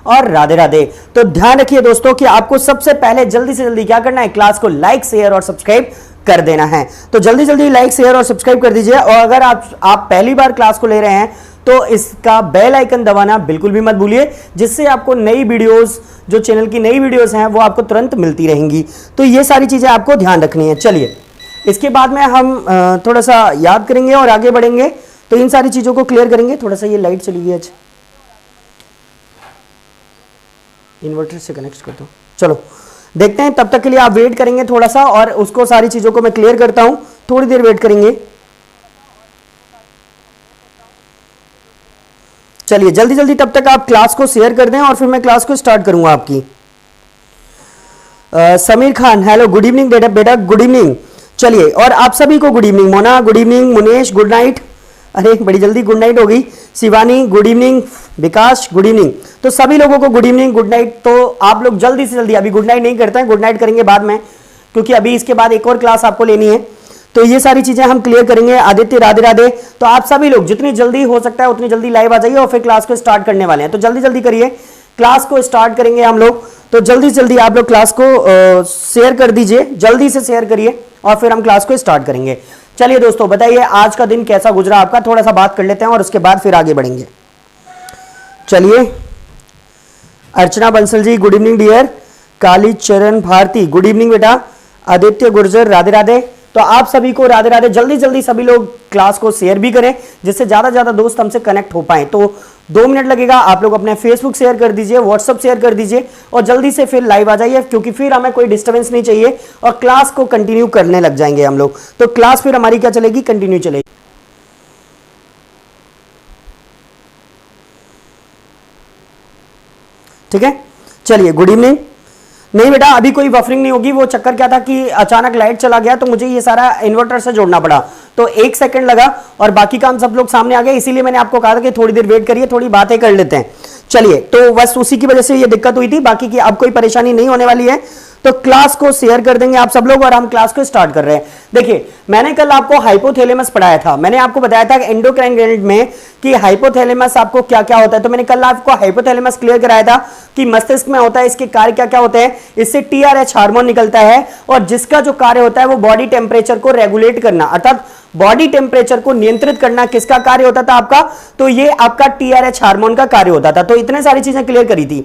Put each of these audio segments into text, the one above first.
और राधे राधे। तो ध्यान रखिए दोस्तों कि आपको सबसे पहले जल्दी से जल्दी क्या करना है, क्लास को लाइक शेयर और सब्सक्राइब कर देना है। तो जल्दी जल्दी लाइक शेयर और सब्सक्राइब कर दीजिए। और अगर आप पहली बार क्लास को ले रहे हैं तो इसका बेल आइकन दबाना बिल्कुल भी मत भूलिए, जिससे आपको नई वीडियोस, जो चैनल की नई वीडियोस हैं वो आपको तुरंत मिलती रहेंगी। तो ये सारी चीजें आपको ध्यान रखनी है। चलिए इसके बाद में हम थोड़ा सा याद करेंगे और आगे बढ़ेंगे। तो इन सारी चीजों को क्लियर करेंगे। थोड़ा सा ये लाइट चली गई, अच्छा इन्वर्टर से कनेक्ट कर दो। चलो देखते हैं, तब तक के लिए आप वेट करेंगे थोड़ा सा, और उसको सारी चीजों को मैं क्लियर करता हूं। थोड़ी देर वेट करेंगे। चलिए जल्दी जल्दी तब तक आप क्लास को शेयर कर दें और फिर मैं क्लास को स्टार्ट करूंगा आपकी। Sameer Khan, hello, good evening बेटा गुड इवनिंग। चलिए, और आप सभी को good evening. Mona good evening, Munesh good night, अरे बड़ी जल्दी गुड नाइट हो गई। शिवानी गुड इवनिंग, विकास गुड इवनिंग। तो सभी लोगों को गुड इवनिंग, गुड नाइट। तो आप लोग जल्दी से जल्दी, अभी गुड नाइट नहीं करते हैं, गुड नाइट करेंगे बाद में, क्योंकि अभी इसके बाद एक और क्लास आपको लेनी है। तो ये सारी चीजें हम क्लियर करेंगे। आदित्य राधे राधे। तो आप सभी लोग जितनी जल्दी हो सकता है उतनी जल्दी लाइव आ जाइए और फिर क्लास को स्टार्ट करने वाले हैं। तो जल्दी जल्दी करिए, क्लास को स्टार्ट करेंगे हम लोग। तो जल्दी जल्दी आप लोग क्लास को शेयर कर दीजिए, जल्दी से शेयर करिए और फिर हम क्लास को स्टार्ट करेंगे। चलिए दोस्तों, बताइए आज का दिन कैसा गुजरा आपका, थोड़ा सा बात कर लेते हैं और उसके बाद फिर आगे बढ़ेंगे। चलिए, अर्चना Bansal ji good evening dear. काली चरण भारती गुड इवनिंग बेटा। आदित्य गुर्जर राधे राधे। तो आप सभी को राधे राधे। जल्दी जल्दी सभी लोग क्लास को शेयर भी करें, जिससे ज्यादा ज्यादा दोस्त हमसे कनेक्ट हो पाए। तो 2 मिनट लगेगा। आप लोग अपने फेसबुक शेयर कर दीजिए, व्हाट्सएप शेयर कर दीजिए और जल्दी से फिर लाइव आ जाइए, क्योंकि फिर हमें कोई डिस्टर्बेंस नहीं चाहिए और क्लास को कंटिन्यू करने लग जाएंगे हम लोग। तो क्लास फिर हमारी क्या चलेगी, कंटिन्यू चलेगी। ठीक है, चलिए गुड इवनिंग। नहीं बेटा, अभी कोई बफरिंग नहीं होगी। वो चक्कर क्या था कि अचानक लाइट चला गया, तो मुझे ये सारा इन्वर्टर से जोड़ना पड़ा, तो 1 सेकंड लगा और बाकी काम सब लोग सामने आ गए। इसीलिए मैंने आपको कहा था कि थोड़ी देर वेट करिए, थोड़ी बातें कर लेते हैं। चलिए, तो बस उसी की वजह से ये दिक्कत हुई थी, बाकी की अब कोई परेशानी नहीं होने वाली है। तो क्लास को शेयर कर देंगे आप सब लोग और हम क्लास को स्टार्ट कर रहे हैं। देखिए, मैंने कल आपको हाइपोथैलेमस पढ़ाया था। मैंने आपको बताया था एंडोक्राइन ग्लैंड में कि हाइपोथैलेमस आपको क्या क्या होता है। तो मैंने कल आपको हाइपोथैलेमस क्लियर कराया था कि मस्तिष्क में होता है, इसके कार्य क्या क्या होते हैं। इससे TRH हार्मोन निकलता है और जिसका जो कार्य होता है वो बॉडी टेम्परेचर को रेगुलेट करना, अर्थात बॉडी टेम्परेचर को नियंत्रित करना किसका कार्य होता था आपका, तो ये आपका TRH हार्मोन का कार्य होता था। तो इतने सारी चीजें क्लियर करी थी।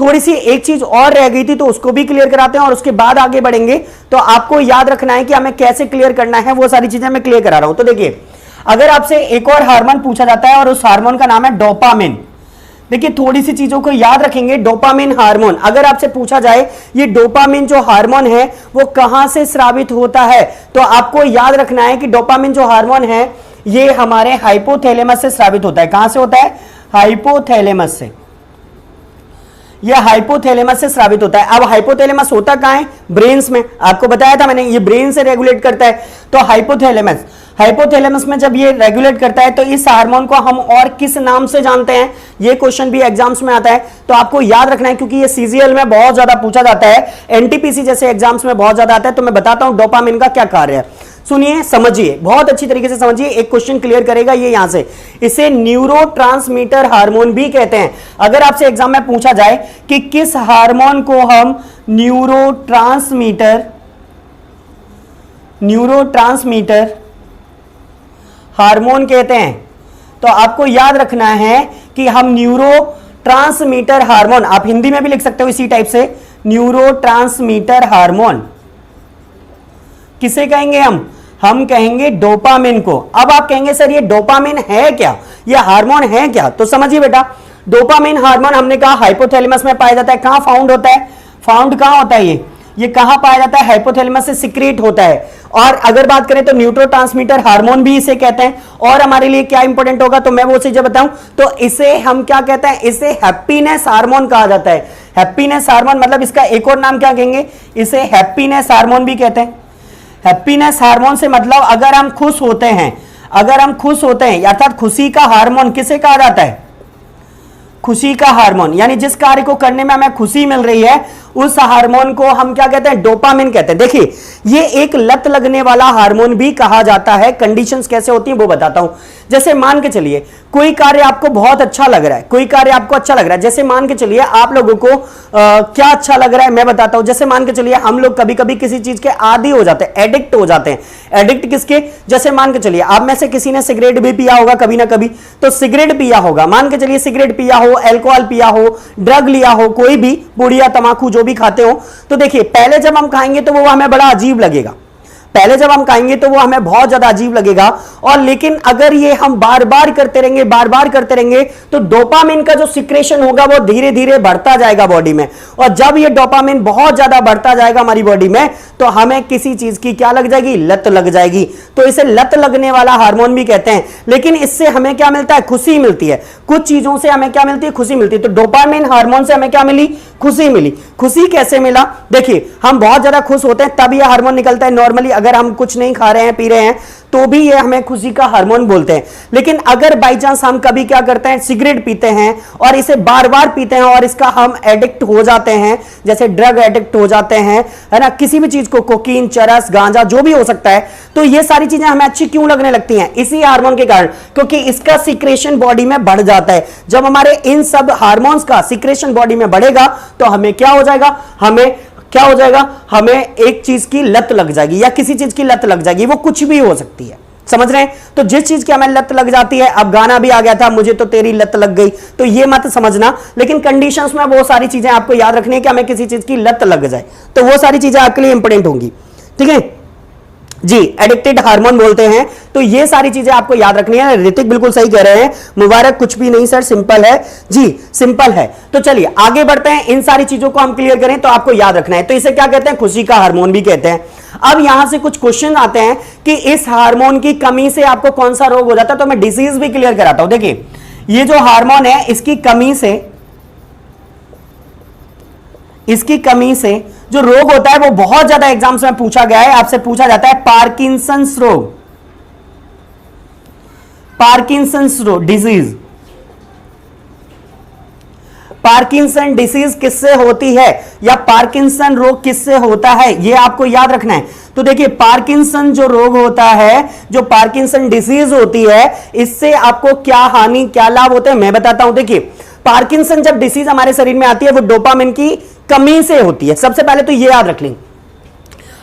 थोड़ी सी एक चीज और रह गई थी, तो उसको भी क्लियर कराते हैं और उसके बाद आगे बढ़ेंगे। तो आपको याद रखना है कि हमें कैसे क्लियर करना है, वो सारी चीजें मैं क्लियर करा रहा हूं। तो देखिए, अगर आपसे एक और हार्मोन पूछा जाता है और उस हार्मोन का नाम है डोपामिन। देखिए, थोड़ी सी चीजों को याद रखेंगे। डोपामिन हार्मोन, अगर आपसे पूछा जाए ये डोपामिन जो हार्मोन है वो कहां से स्रावित होता है, तो आपको याद रखना है कि डोपामिन जो हार्मोन है ये हमारे हाइपोथैलेमस से स्रावित होता है। कहां से होता है, हाइपोथैलेमस से। यह हाइपोथैलेमस से स्रावित होता है। अब हाइपोथैलेमस होता कहां है, ब्रेन्स में। आपको बताया था मैंने, ये ब्रेन से रेगुलेट करता है। तो हाइपोथैलेमस में जब ये रेगुलेट करता है तो इस हार्मोन को हम और किस नाम से जानते हैं, ये क्वेश्चन भी एग्जाम्स में आता है। तो आपको याद रखना है, क्योंकि ये CGL में बहुत ज्यादा पूछा जाता है, NTPC जैसे एग्जाम्स में बहुत ज्यादा आता है। तो मैं बताता हूं डोपामिन का क्या कार्य है। सुनिए, समझिए, बहुत अच्छी तरीके से समझिए। एक क्वेश्चन क्लियर करेगा ये यहां से। इसे न्यूरोट्रांसमीटर हार्मोन भी कहते हैं। अगर आपसे एग्जाम में पूछा जाए कि किस हार्मोन को हम न्यूरोट्रांसमीटर हार्मोन कहते हैं, तो आपको याद रखना है कि हम न्यूरोट्रांसमीटर हार्मोन, आप हिंदी में भी लिख सकते हो इसी टाइप से, न्यूरोट्रांसमीटर हार्मोन किसे कहेंगे हम कहेंगे डोपामिन को। अब आप कहेंगे सर ये डोपामिन है क्या, ये हार्मोन है क्या, तो समझिए बेटा, डोपामिन हार्मोन हमने कहा हाइपोथैलेमस में पाया जाता है। कहां फाउंड होता है, फाउंड कहां होता है, ये कहां पाया जाता है, हाइपोथैलेमस से सिक्रेट होता है। और अगर बात करें तो न्यूरोट्रांसमीटर हार्मोन भी इसे कहते हैं। और हमारे लिए क्या इंपॉर्टेंट होगा, तो मैं वो चीजें बताऊं, तो इसे हम क्या कहते हैं, इसे हैप्पीनेस हार्मोन कहा जाता है। हैप्पीनेस हार्मोन मतलब इसका एक और नाम क्या कहेंगे, इसे हैप्पीनेस हार्मोन भी कहते हैं। हैप्पीनेस हार्मोन से मतलब अगर हम खुश होते हैं, अर्थात खुशी का हार्मोन किसे कहा जाता है, खुशी का हार्मोन। यानी जिस कार्य को करने में हमें खुशी मिल रही है उस हार्मोन को हम क्या कहते हैं, डोपामिन कहते हैं। देखिए ये एक लत लगने वाला हार्मोन भी कहा जाता है। कंडीशंस कैसे होती हैं वो बताता हूं। जैसे मान के चलिए कोई कार्य आपको बहुत अच्छा लग रहा है, कोई कार्य आपको अच्छा लग रहा है, जैसे मान के चलिए आप लोगों को क्या अच्छा लग रहा है मैं बताता हूं। जैसे मान के चलिए हम लोग कभी कभी किसी चीज के आदी हो जाते हैं, एडिक्ट हो जाते हैं। एडिक्ट किसके, जैसे मान के चलिए आप में से किसी ने सिगरेट भी पिया होगा कभी ना कभी, तो सिगरेट पिया होगा, मान के चलिए सिगरेट पिया हो, अल्कोहल पिया हो, ड्रग लिया हो, कोई भी पुड़िया तमाकू जो भी खाते हो, तो देखिए पहले जब हम खाएंगे तो वो हमें बड़ा अजीब लगेगा, पहले जब हम खाएंगे तो वो हमें बहुत ज्यादा अजीब लगेगा। और लेकिन अगर ये हम बार बार करते रहेंगे, बार बार करते रहेंगे, तो डोपामिन का जो सिक्रेशन होगा वो धीरे धीरे बढ़ता जाएगा बॉडी में। और जब ये डोपामिन बहुत ज्यादा बढ़ता जाएगा हमारी बॉडी में, तो हमें किसी चीज की क्या लग जाएगी, लत लग जाएगी। तो इसे लत लगने वाला हार्मोन भी कहते हैं। लेकिन इससे हमें क्या मिलता है, खुशी मिलती है। कुछ चीजों से हमें क्या मिलती है, खुशी मिलती है। तो डोपामिन हार्मोन से हमें क्या मिली, खुशी मिली। खुशी कैसे मिला, देखिए हम बहुत ज्यादा खुश होते हैं तब यह हार्मोन निकलता है। नॉर्मली अगर हम कुछ नहीं खा रहे हैं, पी रहे हैं, तो भी ये हमें खुशी का हार्मोन बोलते हैं। लेकिन अगर बाई चांस हम कभी क्या करते हैं, सिगरेट पीते हैं और इसे बार बार पीते हैं और इसका हम एडिक्ट हो जाते हैं, जैसे ड्रग एडिक्ट हो जाते हैं, है ना, किसी भी चीज को, कोकीन, चरस, गांजा जो भी हो सकता है, तो ये सारी चीजें हमें अच्छी क्यों लगने लगती हैं, इसी हार्मोन के कारण, क्योंकि इसका सिक्रेशन बॉडी में बढ़ जाता है। जब हमारे इन सब हार्मोन्स का सिक्रेशन बॉडी में बढ़ेगा तो हमें क्या हो जाएगा, हमें क्या हो जाएगा, हमें एक चीज की लत लग जाएगी या किसी चीज की लत लग जाएगी। वो कुछ भी हो सकती है, समझ रहे हैं। तो जिस चीज की हमें लत लग जाती है, अब गाना भी आ गया था, मुझे तो तेरी लत लग गई, तो ये मत समझना। लेकिन कंडीशंस में वो सारी चीजें आपको याद रखनी है कि हमें किसी चीज की लत लग जाए, तो वो सारी चीजें आपके लिए इंपॉर्टेंट होंगी, ठीक है जी। एडिक्टेड हार्मोन बोलते हैं, तो ये सारी चीजें आपको याद रखनी है। ऋतिक बिल्कुल सही कह रहे हैं, मुबारक कुछ भी नहीं सर, सिंपल है जी, सिंपल है। तो चलिए आगे बढ़ते हैं, इन सारी चीजों को हम क्लियर करें तो आपको याद रखना है। तो इसे क्या कहते हैं, खुशी का हार्मोन भी कहते हैं। अब यहां से कुछ क्वेश्चन आते हैं कि इस हार्मोन की कमी से आपको कौन सा रोग हो जाता है, तो मैं डिजीज भी क्लियर कराता हूं। देखिए ये जो हार्मोन है, इसकी कमी से जो रोग होता है वो बहुत ज्यादा एग्जाम्स में पूछा गया है, आपसे पूछा जाता है पार्किंसंस रोग, पार्किंसंस रोग डिजीज। पार्किंसन डिसीज किससे होती है या पार्किंसन रोग किससे होता है, यह आपको याद रखना है। तो देखिए पार्किंसन जो रोग होता है, जो पार्किंसन डिसीज होती है, इससे आपको क्या हानि क्या लाभ होते हैं मैं बताता हूं। देखिए पार्किंसन जब डिसीज हमारे शरीर में आती है वो डोपामिन की कमी से होती है। सबसे पहले तो ये याद रख लें,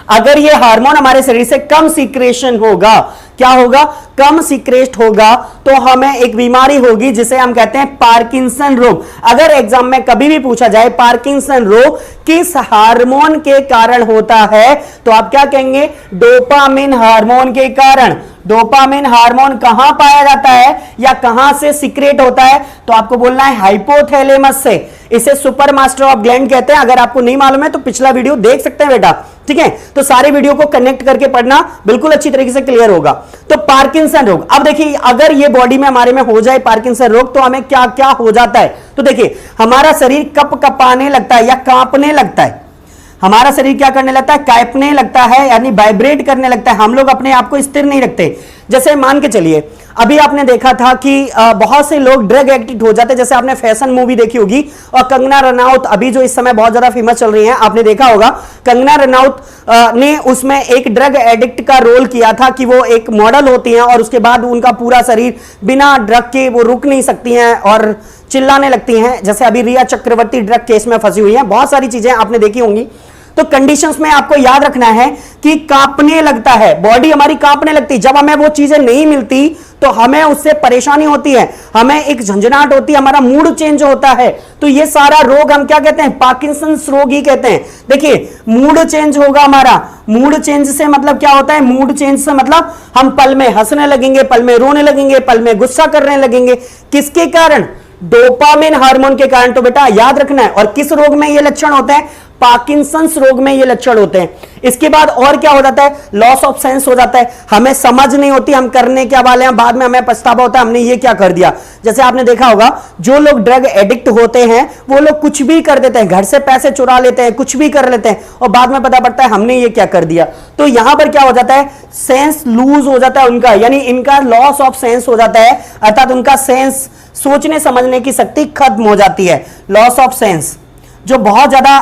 अगर ये हार्मोन हमारे शरीर से कम सीक्रेशन होगा, क्या होगा, कम सीक्रेट होगा, तो हमें एक बीमारी होगी जिसे हम कहते हैं पार्किंसन रोग। अगर एग्जाम में कभी भी पूछा जाए पार्किंसन रोग किस हार्मोन के कारण होता है, तो आप क्या कहेंगे, डोपामिन हार्मोन के कारण। डोपामिन हार्मोन कहां पाया जाता है या कहां से सीक्रेट होता है, तो आपको बोलना है हाइपोथैलेमस से। इसे सुपर मास्टर ऑफ ग्लैंड कहते हैं। अगर आपको नहीं मालूम है तो पिछला वीडियो देख सकते हैं बेटा, ठीक है। तो सारे वीडियो को कनेक्ट करके पढ़ना, बिल्कुल अच्छी तरीके से क्लियर होगा। तो पार्किंसन रोग, अब देखिए अगर ये बॉडी में हमारे में हो जाए पार्किंसन रोग, तो हमें क्या क्या हो जाता है। तो देखिए हमारा शरीर कप कपाने लगता है या कांपने लगता है, हमारा शरीर क्या करने लगता है, कांपने लगता है, यानी वाइब्रेट करने लगता है। हम लोग अपने आप को स्थिर नहीं रखते। जैसे मान के चलिए अभी आपने देखा था कि बहुत से लोग ड्रग एडिक्ट हो जाते हैं। जैसे आपने फैशन मूवी देखी होगी और कंगना रनौत अभी जो इस समय बहुत ज्यादा फेमस चल रही हैं, आपने देखा होगा कंगना रनौत ने उसमें एक ड्रग एडिक्ट का रोल किया था कि वो एक मॉडल होती हैं और उसके बाद उनका पूरा शरीर बिना ड्रग के वो रुक नहीं सकती हैं और चिल्लाने लगती हैं। जैसे अभी रिया चक्रवर्ती ड्रग केस में फंसी हुई है, बहुत सारी चीजें आपने देखी होंगी। तो कंडीशंस में आपको याद रखना है कि कांपने लगता है, बॉडी हमारी कांपने लगती है। जब हमें वो चीजें नहीं मिलती तो हमें उससे परेशानी होती है, हमें एक झंझनाहट होती है, हमारा मूड चेंज होता है। तो ये सारा रोग हम क्या कहते हैं, पार्किंसंस रोग ही कहते हैं। देखिए मूड चेंज होगा हमारा, मूड चेंज से मतलब क्या होता है, मूड चेंज से मतलब हम पल में हंसने लगेंगे, पल में रोने लगेंगे, पल में गुस्सा करने लगेंगे। किसके कारण, डोपामिन हार्मोन के कारण। तो बेटा याद रखना है। और किस रोग में ये लक्षण होते हैं, पार्किंसंस रोग में ये लक्षण होते हैं। इसके बाद और क्या हो जाता है, लॉस ऑफ सेंस हो जाता है, हमें समझ नहीं होती हम करने क्या वाले हैं, बाद में हमें पछतावा होता है हमने ये क्या कर दिया। जैसे आपने देखा होगा जो लोग ड्रग एडिक्ट होते हैं वो लोग कुछ भी कर देते हैं, घर से पैसे चुरा लेते हैं, कुछ भी कर लेते हैं और बाद में पता पड़ता है हमने ये क्या कर दिया। तो यहां पर क्या हो जाता है, सेंस लूज हो जाता है उनका, यानी इनका लॉस ऑफ सेंस हो जाता है, अर्थात उनका सेंस, सोचने समझने की शक्ति खत्म हो जाती है, लॉस ऑफ सेंस। जो बहुत ज्यादा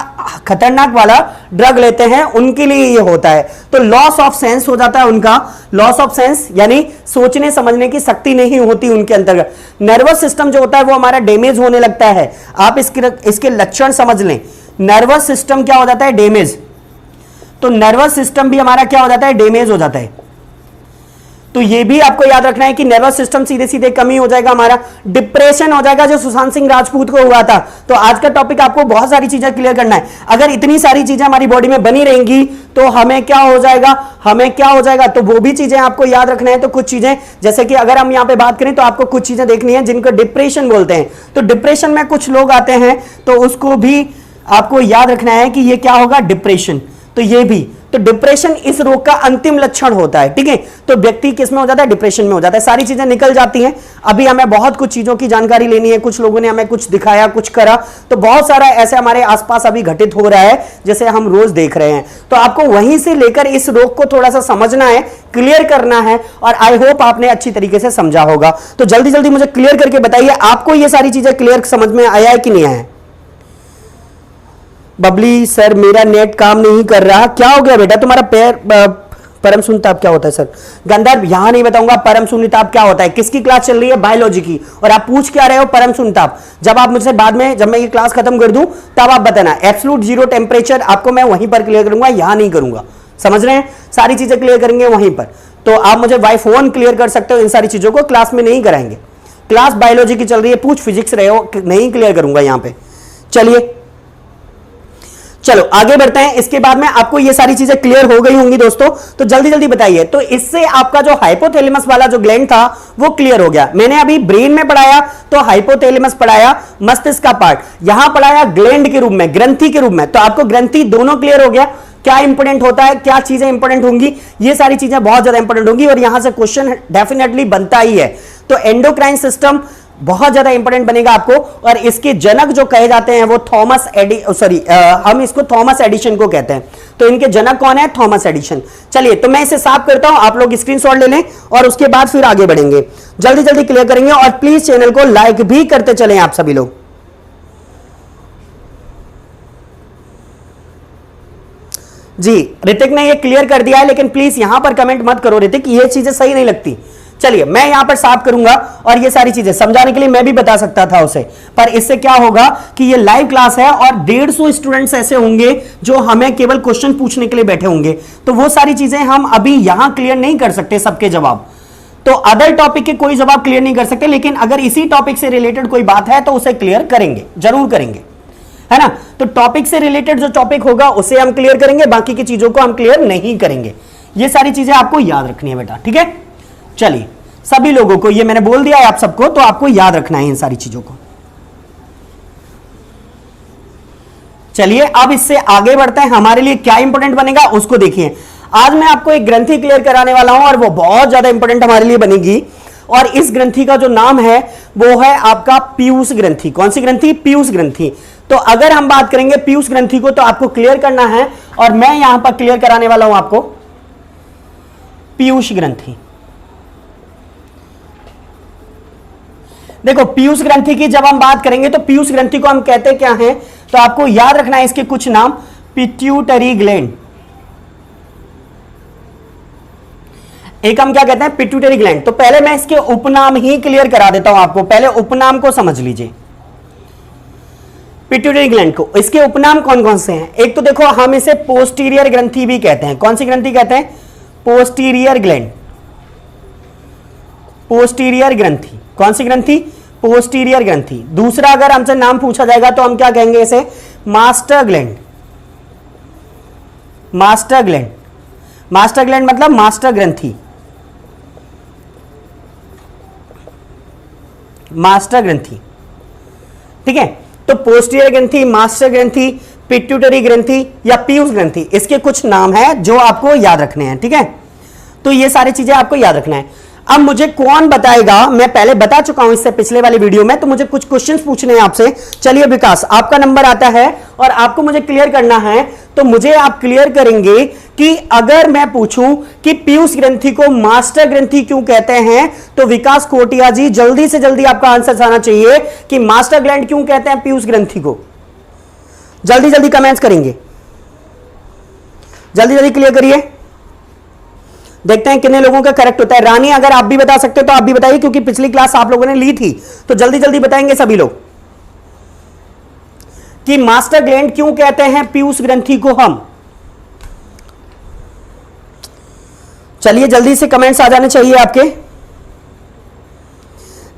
खतरनाक वाला ड्रग लेते हैं उनके लिए ये होता है। तो लॉस ऑफ सेंस हो जाता है उनका, लॉस ऑफ सेंस यानी सोचने समझने की शक्ति नहीं होती उनके अंतर्गत। नर्वस सिस्टम जो होता है वो हमारा डैमेज होने लगता है। आप इसके लक्षण समझ लें। नर्वस सिस्टम क्या हो जाता है? डैमेज। तो नर्वस सिस्टम भी हमारा क्या हो जाता है? डैमेज हो जाता है। तो ये भी आपको याद रखना है कि नर्वस सिस्टम सीधे सीधे कमी हो जाएगा, हमारा डिप्रेशन हो जाएगा जो सुशांत सिंह राजपूत को हुआ था। तो आज का टॉपिक आपको बहुत सारी चीजें क्लियर करना है। अगर इतनी सारी चीजें हमारी बॉडी में बनी रहेंगी तो हमें क्या हो जाएगा, तो वो भी चीजें आपको याद रखना है। तो कुछ चीजें जैसे कि अगर हम यहां पे बात करें तो आपको कुछ चीजें देखनी है जिनको डिप्रेशन बोलते हैं। तो डिप्रेशन में कुछ लोग आते हैं तो उसको भी आपको याद रखना है कि ये क्या होगा? डिप्रेशन। तो ये भी, तो डिप्रेशन इस रोग का अंतिम लक्षण होता है। ठीक है, तो व्यक्ति किस में हो जाता है? डिप्रेशन में हो जाता है। सारी चीजें निकल जाती हैं। अभी हमें बहुत कुछ चीजों की जानकारी लेनी है, कुछ लोगों ने हमें कुछ दिखाया, कुछ करा, तो बहुत सारा ऐसे हमारे आसपास अभी घटित हो रहा है जैसे हम रोज देख रहे हैं। तो आपको वहीं से लेकर इस रोग को थोड़ा सा समझना है, क्लियर करना है, और आई होप आपने अच्छी तरीके से समझा होगा। तो जल्दी जल्दी मुझे क्लियर करके बताइए, आपको ये सारी चीजें क्लियर समझ में आया है कि नहीं आया? बबली सर मेरा नेट काम नहीं कर रहा, क्या हो गया बेटा तुम्हारा? पैर परम शून्यताप क्या होता है सर? गंधर्व यहां नहीं बताऊंगा परम शून्यताप क्या होता है। किसकी क्लास चल रही है? बायोलॉजी की। और आप पूछ क्या रहे हो? परम शून्यताप। जब आप मुझसे बाद में, जब मैं ये क्लास खत्म कर दूं तब आप बताना। एब्सोल्यूट जीरो टेम्परेचर आपको मैं वहीं पर क्लियर करूंगा, यहां नहीं करूंगा। समझ रहे हैं? सारी चीजें क्लियर करेंगे वहीं पर। तो आप मुझे बाय फोन क्लियर कर सकते हो, इन सारी चीजों को क्लास में नहीं कराएंगे। क्लास बायोलॉजी की चल रही है, पूछ फिजिक्स रहे हो, नहीं क्लियर करूंगा यहां पे। चलिए चलो आगे बढ़ते हैं। इसके बाद में आपको ये सारी चीजें क्लियर हो गई होंगी दोस्तों, तो जल्दी जल्दी बताइए। तो इससे आपका जो हाइपोथैलेमस वाला जो ग्लैंड था वो क्लियर हो गया। मैंने अभी ब्रेन में पढ़ाया तो हाइपोथैलेमस पढ़ाया, मस्तिष्क का पार्ट, यहां पढ़ाया ग्लैंड के रूप में, ग्रंथि के रूप में। तो आपको ग्रंथि दोनों क्लियर हो गया, क्या इंपोर्टेंट होता है, क्या चीजें इंपोर्टेंट होंगी, ये सारी चीजें बहुत ज्यादा इंपोर्टेंट होंगी और यहां से क्वेश्चन डेफिनेटली बनता ही है। तो एंडोक्राइन सिस्टम बहुत ज्यादा इंपॉर्टेंट बनेगा आपको, और इसके जनक जो कहे जाते हैं वो हम इसको थॉमस एडिशन को कहते हैं। तो इनके जनक कौन है? Thomas Edison. चलिए तो मैं इसे साफ करता हूं, आप लोग स्क्रीनशॉट ले लें और उसके बाद फिर आगे बढ़ेंगे, जल्दी जल्दी क्लियर करेंगे। और प्लीज चैनल को लाइक भी करते चलें आप सभी लोग। जी ऋतिक ने ये क्लियर कर दिया है, लेकिन प्लीज यहां पर कमेंट मत करो ऋतिक, ये चीजें सही नहीं लगती। चलिए मैं यहां पर साफ करूंगा और ये सारी चीजें समझाने के लिए मैं भी बता सकता था उसे, पर इससे क्या होगा कि ये लाइव क्लास है और 150 स्टूडेंट्स ऐसे होंगे जो हमें केवल क्वेश्चन पूछने के लिए बैठे होंगे, तो वो सारी चीजें हम अभी यहां क्लियर नहीं कर सकते सबके जवाब। तो अदर टॉपिक के कोई जवाब क्लियर नहीं कर सकते, लेकिन अगर इसी टॉपिक से रिलेटेड कोई बात है तो उसे क्लियर करेंगे, जरूर करेंगे, है ना। तो टॉपिक से रिलेटेड जो टॉपिक होगा उसे हम क्लियर करेंगे, बाकी की चीजों को हम क्लियर नहीं करेंगे। ये सारी चीजें आपको याद रखनी है बेटा, ठीक है। चलिए सभी लोगों को, ये मैंने बोल दिया है आप सबको, तो आपको याद रखना है इन सारी चीजों को। चलिए अब इससे आगे बढ़ते हैं, हमारे लिए क्या इंपॉर्टेंट बनेगा उसको देखिए। आज मैं आपको एक ग्रंथि क्लियर कराने वाला हूं और वो बहुत ज्यादा इंपॉर्टेंट हमारे लिए बनेगी, और इस ग्रंथि का जो नाम है वो है आपका पीयूष ग्रंथि। कौन सी ग्रंथि? पीयूष ग्रंथि। तो अगर हम बात करेंगे पीयूष ग्रंथि को तो आपको क्लियर करना है, और मैं यहां पर क्लियर कराने वाला हूं आपको पीयूष ग्रंथि। देखो पीयूष ग्रंथि की जब हम बात करेंगे तो पीयूष ग्रंथि को हम कहते क्या हैं, तो आपको याद रखना है इसके कुछ नाम। पिट्यूटरी ग्लैंड, एक हम क्या कहते हैं? Pituitary gland. तो पहले मैं इसके उपनाम ही क्लियर करा देता हूं आपको, पहले उपनाम को समझ लीजिए पिट्यूटरी ग्लैंड को। इसके उपनाम कौन कौन से हैं? एक तो देखो हम इसे पोस्टीरियर ग्रंथि भी कहते हैं। कौन सी ग्रंथि कहते हैं? पोस्टीरियर ग्लैंड, पोस्टीरियर ग्रंथि। कौन सी ग्रंथि? पोस्टीरियर ग्रंथि। दूसरा अगर हमसे नाम पूछा जाएगा तो हम क्या कहेंगे इसे? Master gland. Master gland, master gland मतलब मास्टर ग्रंथि, मास्टर ग्रंथि, ठीक है। तो पोस्टीरियर ग्रंथि, मास्टर ग्रंथि, पिट्यूटरी ग्रंथि या पीयूष ग्रंथि, इसके कुछ नाम हैं जो आपको याद रखने हैं, ठीक है। तो ये सारी चीजें आपको याद रखना है। अब मुझे कौन बताएगा? मैं पहले बता चुका हूं इससे पिछले वाली वीडियो में, तो मुझे कुछ क्वेश्चंस पूछने हैं आपसे। चलिए विकास, आपका नंबर आता है और आपको मुझे क्लियर करना है, तो मुझे आप क्लियर करेंगे कि अगर मैं पूछूं कि पीयूष ग्रंथि को मास्टर ग्रंथि क्यों कहते हैं, तो विकास कोटिया जी जल्दी से जल्दी आपका आंसर आना चाहिए कि मास्टर ग्लैंड क्यों कहते हैं पीयूष ग्रंथि को। जल्दी जल्दी कमेंट्स करेंगे, जल्दी जल्दी क्लियर करिए, देखते हैं कितने लोगों का करेक्ट होता है। रानी अगर आप भी बता सकते हो तो आप भी बताइए, क्योंकि पिछली क्लास आप लोगों ने ली थी, तो जल्दी जल्दी बताएंगे सभी लोग कि मास्टर ग्लैंड क्यों कहते हैं पीयूष ग्रंथि को हम। चलिए जल्दी से कमेंट्स आ जाने चाहिए आपके।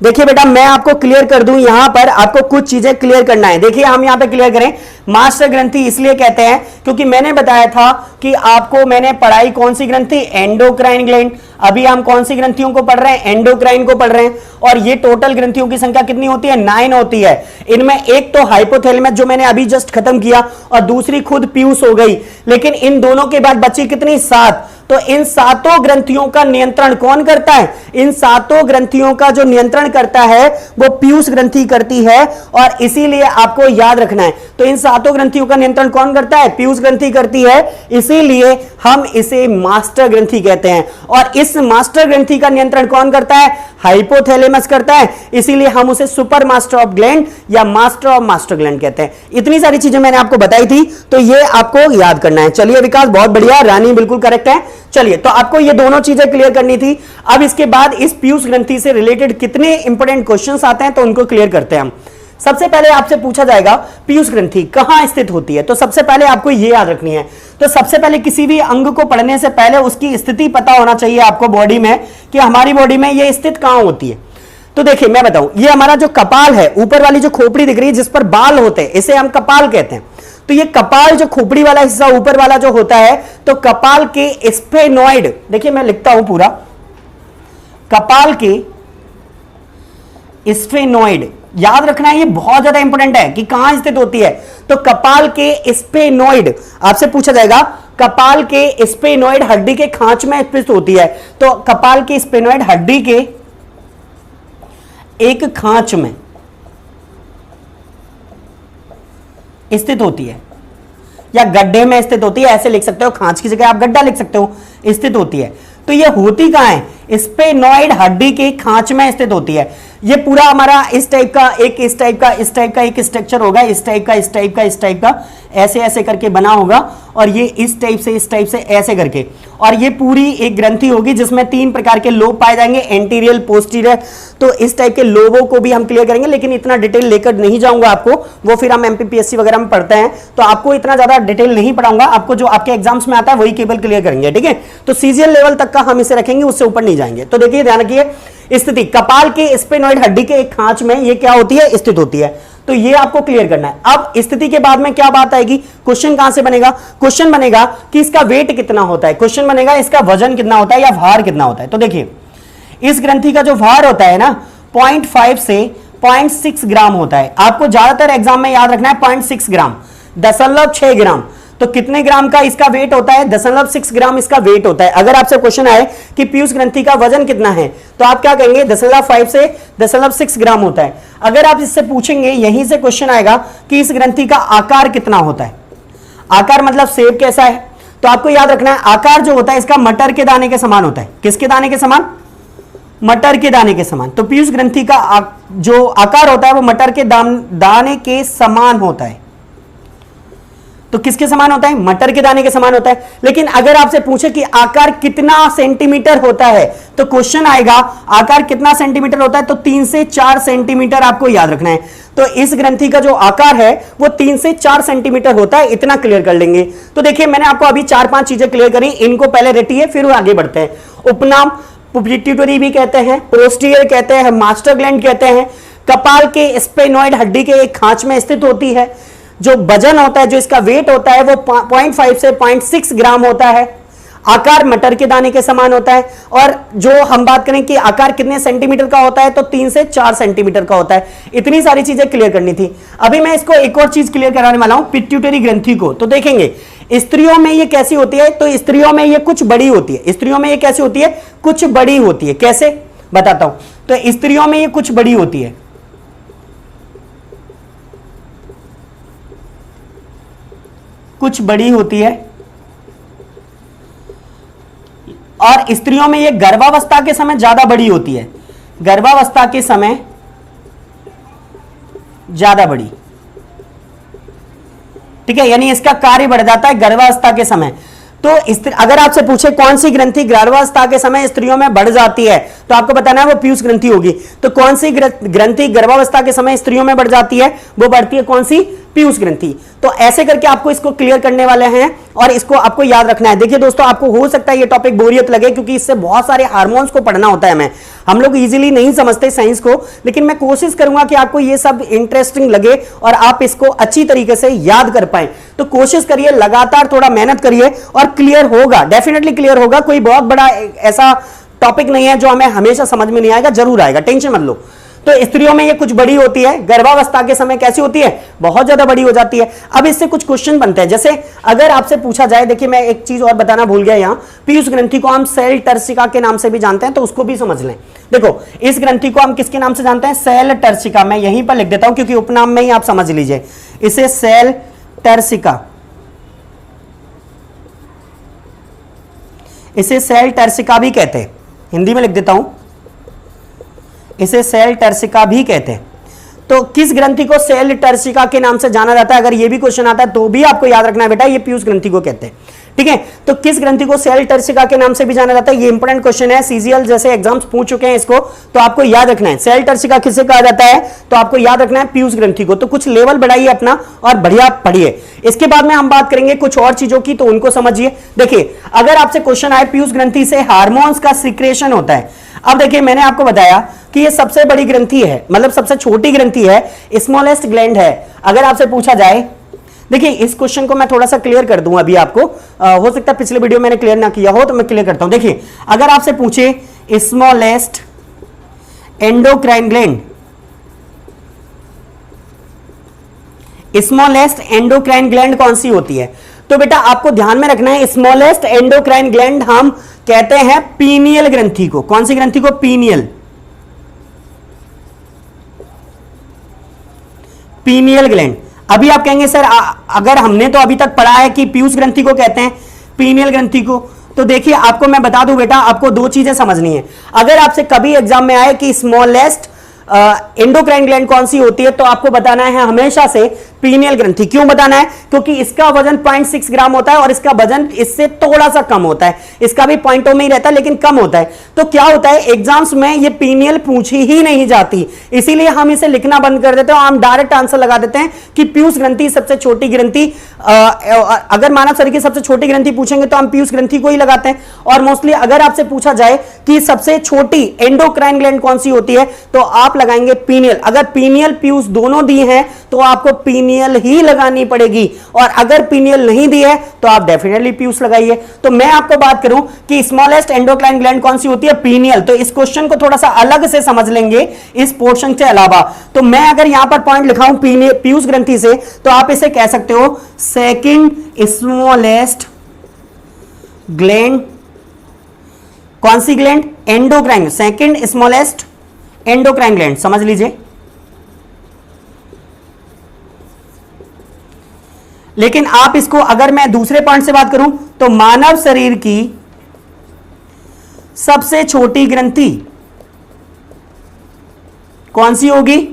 देखिए बेटा मैं आपको क्लियर कर दूं, यहां पर आपको कुछ चीजें क्लियर करना है। देखिए हम यहां पे क्लियर करें, मास्टर ग्रंथि इसलिए कहते हैं क्योंकि मैंने बताया था कि आपको मैंने पढ़ाई कौन सी ग्रंथि, एंडोक्राइन ग्लैंड। अभी हम कौन सी ग्रंथियों को पढ़ रहे हैं, एंडोक्राइन को पढ़ रहे हैं। और ये टोटल ग्रंथियों की संख्या कितनी होती है, 9 होती है। इनमें एक तो हाइपोथैलेमस जो मैंने अभी जस्ट खत्म किया, और दूसरी खुद पीयूष हो गई। लेकिन इन दोनों के बाद बची कितनी, 7। तो इन 7 ग्रंथियों का नियंत्रण कौन करता है, इन 7 ग्रंथियों का जो नियंत्रण करता है वो पीयूष ग्रंथि करती है। और इसीलिए आपको याद रखना है, तो इन 7 ग्रंथियों का नियंत्रण कौन करता है, पीयूष ग्रंथि करती है। इसीलिए हम इसे मास्टर ग्रंथि कहते हैं। और इस मास्टर ग्रंथि का नियंत्रण कौन करता है, हाइपोथैलेमस करता है। इसीलिए हम उसे सुपर मास्टर ऑफ ग्लैंड या मास्टर ऑफ मास्टर ग्लैंड कहते हैं। इतनी सारी चीजें मैंने आपको बताई थी, तो ये आपको याद करना है। चलिए विकास बहुत बढ़िया, रानी बिल्कुल करेक्ट है। चलिए तो आपको ये दोनों चीजें क्लियर करनी थी। अब इसके बाद इस पीयूष ग्रंथि से रिलेटेड कितने इंपॉर्टेंट क्वेश्चंस आते हैं, तो उनको क्लियर करते हैं हम। सबसे पहले आपसे पूछा जाएगा पीयूष ग्रंथि कहां स्थित होती है, तो सबसे पहले आपको यह याद रखनी है। तो सबसे पहले किसी भी अंग को पढ़ने से पहले उसकी स्थिति पता होना चाहिए आपको बॉडी में, कि हमारी बॉडी में यह स्थित कहां होती है। तो देखिए मैं बताऊं, ये हमारा जो कपाल है, ऊपर वाली जो खोपड़ी दिख रही है जिस पर बाल होते हैं, इसे हम कपाल कहते हैं। तो ये कपाल जो खोपड़ी वाला हिस्सा ऊपर वाला जो होता है, तो कपाल के स्फेनॉइड, देखिए मैं लिखता हूं पूरा, कपाल के स्फेनॉइड, याद रखना है ये बहुत ज्यादा इंपॉर्टेंट है कि कहां स्थित होती है। तो कपाल के स्फेनॉइड, आपसे पूछा जाएगा कपाल के स्फेनॉइड हड्डी के खांच में स्थित होती है। तो कपाल के स्फेनॉइड हड्डी के एक खांच में स्थित होती है, या गड्ढे में स्थित होती है, ऐसे लिख सकते हो, खांच की जगह आप गड्ढा लिख सकते हो, स्थित होती है। तो ये होती कहां है, स्फेनॉइड हड्डी के खांच में स्थित होती है। ये पूरा हमारा इस टाइप का एक, इस टाइप का एक स्ट्रक्चर होगा, इस टाइप का ऐसे ऐसे करके बना होगा, और ये इस टाइप से ऐसे करके, और ये पूरी एक ग्रंथि होगी जिसमें 3 प्रकार के लोब पाए जाएंगे, एंटीरियर, पोस्टीरियर। तो इस टाइप के लोबों को भी हम क्लियर करेंगे, लेकिन इतना डिटेल लेकर नहीं जाऊंगा आपको, वो फिर हम एमपीपीएससी वगैरह में पढ़ते हैं, तो आपको इतना ज्यादा डिटेल नहीं पढ़ाऊंगा। आपको जो आपके एग्जाम्स में आता है वही केवल क्लियर करेंगे, ठीक है। तो सीजीएल लेवल तक का हम इसे रखेंगे, उससे ऊपर नहीं जाएंगे। तो देखिए ध्यान रखिए, स्थिति कपाल के स्फेनॉइड हड्डी के एक खांच में ये क्या होती है, स्थित होती है। तो ये आपको क्लियर करना है। अब स्थिति के बाद में क्या बात आएगी, क्वेश्चन कहां से बनेगा, क्वेश्चन बनेगा कि इसका वेट कितना होता है, क्वेश्चन बनेगा इसका वजन कितना होता है या भार कितना होता है। तो देखिए इस ग्रंथि का जो भार होता है ना, 0.5 से 0.6 ग्राम होता है। आपको ज्यादातर एग्जाम में याद रखना है 0.6 ग्राम, 0.6 ग्राम। तो कितने ग्राम का इसका वेट होता है, 0.6 ग्राम इसका वेट होता है। अगर आपसे क्वेश्चन आए कि पीयूष ग्रंथि का वजन कितना है, तो आप क्या कहेंगे, 0.5 से 0.6 ग्राम होता है। अगर आप इससे पूछेंगे, यहीं से क्वेश्चन आएगा कि इस ग्रंथि का आकार कितना होता है, आकार मतलब शेप कैसा है, तो आपको याद रखना है आकार जो होता है इसका मटर के दाने के समान होता है। किसके दाने के समान, मटर के दाने के समान। तो पीयूष ग्रंथि का जो आकार होता है वो मटर के दाने के समान होता है। तो किसके समान होता है, मटर के दाने के समान होता है। लेकिन अगर आपसे पूछे कि आकार कितना सेंटीमीटर होता है, तो क्वेश्चन आएगा आकार कितना सेंटीमीटर होता है, तो 3 से 4 सेंटीमीटर आपको याद रखना है। तो इस ग्रंथि का जो आकार है वो 3 से 4 सेंटीमीटर होता है, इतना क्लियर कर लेंगे। तो देखिए मैंने आपको अभी 4-5 चीजें क्लियर करी, इनको पहले रटिए फिर आगे बढ़ते हैं। उपनाम पिट्यूटरी भी कहते हैं, पोस्टीरियर कहते हैं, मास्टर ग्लैंड कहते हैं। कपाल के स्फेनॉइड हड्डी के एक खांच में स्थित होती है। जो वजन होता है, जो इसका वेट होता है वो 0.5 से 0.6 ग्राम होता है। आकार मटर के दाने के समान होता है। और जो हम बात करें कि आकार कितने सेंटीमीटर का होता है, तो 3 से 4 सेंटीमीटर का होता है। इतनी सारी चीजें क्लियर करनी थी। अभी मैं इसको एक और चीज क्लियर कराने वाला हूं, पिट्यूटरी ग्रंथि को। तो देखेंगे स्त्रियों में ये कैसी होती है, तो स्त्रियों में ये कुछ बड़ी होती है। स्त्रियों में ये कैसी होती है, कुछ बड़ी होती है। कैसे बताता हूं, तो स्त्रियों में ये कुछ बड़ी होती है, कुछ बड़ी होती है। और स्त्रियों में ये गर्भावस्था के समय ज्यादा बड़ी होती है, गर्भावस्था के समय ज्यादा बड़ी। ठीक है, यानी इसका कार्य बढ़ जाता है गर्भावस्था के समय। तो अगर आपसे पूछे कौन सी ग्रंथि गर्भावस्था के समय स्त्रियों में बढ़ जाती है, तो आपको बताना है वो पीयूष ग्रंथि होगी। तो कौन सी ग्रंथि गर्भावस्था के समय स्त्रियों में बढ़ जाती है, वो बढ़ती है कौन सी, पीयूष ग्रंथि। तो ऐसे करके आपको इसको क्लियर करने वाले हैं और इसको आपको याद रखना है। देखिए दोस्तों, आपको हो सकता है ये टॉपिक बोरियत लगे क्योंकि इससे बहुत सारे हार्मोन्स को पढ़ना होता है। हम लोग इजीली नहीं समझते साइंस को, लेकिन मैं कोशिश करूंगा कि आपको ये सब इंटरेस्टिंग लगे और आप इसको अच्छी तरीके से याद कर पाए। तो कोशिश करिए, लगातार थोड़ा मेहनत करिए और क्लियर होगा, डेफिनेटली क्लियर होगा। कोई बहुत बड़ा ऐसा टॉपिक नहीं है जो हमें हमेशा समझ में नहीं आएगा, जरूर आएगा, टेंशन मत लो। तो स्त्रियों में ये कुछ बड़ी होती है, गर्भावस्था के समय कैसी होती है, बहुत ज्यादा बड़ी हो जाती है। अब इससे कुछ क्वेश्चन बनते हैं, जैसे अगर आपसे पूछा जाए, देखिए मैं एक चीज और बताना भूल गया, यहां पीयूष ग्रंथि को हम सेल टर्सिका के नाम से भी जानते हैं, तो उसको भी समझ लें। देखो, इस ग्रंथि को हम किसके नाम से जानते हैं, सेल टर्सिका। मैं यहीं पर लिख देता हूं क्योंकि उपनाम में ही आप समझ लीजिए, इसे सेल टर्सिका, इसे सेल टर्सिका भी कहते हैं, हिंदी में लिख देता हूं, इसे सेल टर्सिका भी कहते हैं। तो किस ग्रंथि को सेल टर्सिका के नाम से जाना जाता है, अगर ये भी क्वेश्चन आता है तो भी आपको याद रखना है बेटा, ये पीयूष ग्रंथि को कहते हैं। ठीक है, तो किस ग्रंथि को सेल टर्सिका के नाम से भी जाना जाता है, ये इंपॉर्टेंट क्वेश्चन है, सीजीएल जैसे एग्जाम्स पूछ चुके हैं इसको, तो आपको याद रखना है सेल टर्सिका किसे कहा जाता है, तो आपको याद रखना है पीयूष ग्रंथि को। तो कुछ लेवल बढ़ाइए अपना और बढ़िया पढ़िए। इसके बाद में हम बात करेंगे कुछ और चीजों की, तो उनको समझिए। देखिए, अगर आपसे क्वेश्चन आए पीयूष ग्रंथि से हार्मोन्स का सिक्रेशन होता है। अब देखिए, मैंने आपको बताया कि ये सबसे बड़ी ग्रंथि है, मतलब सबसे छोटी ग्रंथि है, स्मॉलेस्ट ग्लैंड है। अगर आपसे पूछा जाए, देखिए इस क्वेश्चन को मैं थोड़ा सा क्लियर कर दूं अभी आपको, हो सकता है पिछले वीडियो मैंने क्लियर ना किया हो, तो मैं क्लियर करता हूं। देखिए, अगर आपसे पूछे smallest endocrine gland, smallest endocrine gland कौन सी होती है, तो बेटा आपको ध्यान में रखना है स्मॉलेस्ट एंडोक्राइन ग्लैंड हम कहते हैं पीनियल ग्रंथि को। कौन सी ग्रंथि को, पीनियल, पीनियल ग्लैंड। अभी आप कहेंगे सर अगर हमने तो अभी तक पढ़ा है कि पीयूष ग्रंथि को कहते हैं पीनियल ग्रंथि को, तो देखिए आपको मैं बता दूं बेटा, आपको दो चीजें समझनी है। अगर आपसे कभी एग्जाम में आए कि स्मॉलेस्ट एंडोक्राइन ग्लैंड कौन सी होती है, तो आपको बताना है हमेशा से पीनियल ग्रंथि। क्यों बताना है, क्योंकि इसका वजन 0.6 ग्राम होता है और इसका वजन इससे थोड़ा सा कम होता है, इसका भी पॉइंटों में ही रहता है लेकिन कम होता है। तो क्या होता है, एग्जाम्स में ये पीनियल पूछी ही नहीं जाती, इसीलिए हम इसे लिखना बंद कर देते हैं और हम डायरेक्ट आंसर लगा देते हैं कि पीयूष ग्रंथि सबसे छोटी ग्रंथि। अगर मानव शरीर की सबसे छोटी ग्रंथि पूछेंगे तो हम पीयूष ग्रंथि को ही लगाते हैं। और मोस्टली अगर आपसे पूछा जाए कि सबसे छोटी एंडोक्राइन ग्लैंड कौन सी होती है, तो आप लगाएंगे पीनियल। अगर पीनियल पीयूष दोनों दी हैं तो आपको पीनियल ही लगानी पड़ेगी, और अगर पीनियल नहीं दी है तो आप डेफिनेटली पीयूष लगाइए। तो मैं आपको बात करूं कि स्मॉलेस्ट एंडोक्राइन ग्लैंड कौन सी होती है, पीनियल। तो इस क्वेश्चन को थोड़ा सा अलग से समझ लेंगे इस पोर्शन से अलावा। तो मैं अगर यहां पर पॉइंट लिखाऊं पीयूष ग्रंथि से, तो आप इसे कह सकते हो सेकंड स्मॉलेस्ट ग्लैंड। कौन सी gland, endocrine, second smallest endocrine gland, समझ लीजिए। लेकिन आप इसको अगर मैं दूसरे पॉइंट से बात करूं तो मानव शरीर की सबसे छोटी ग्रंथि कौन सी होगी,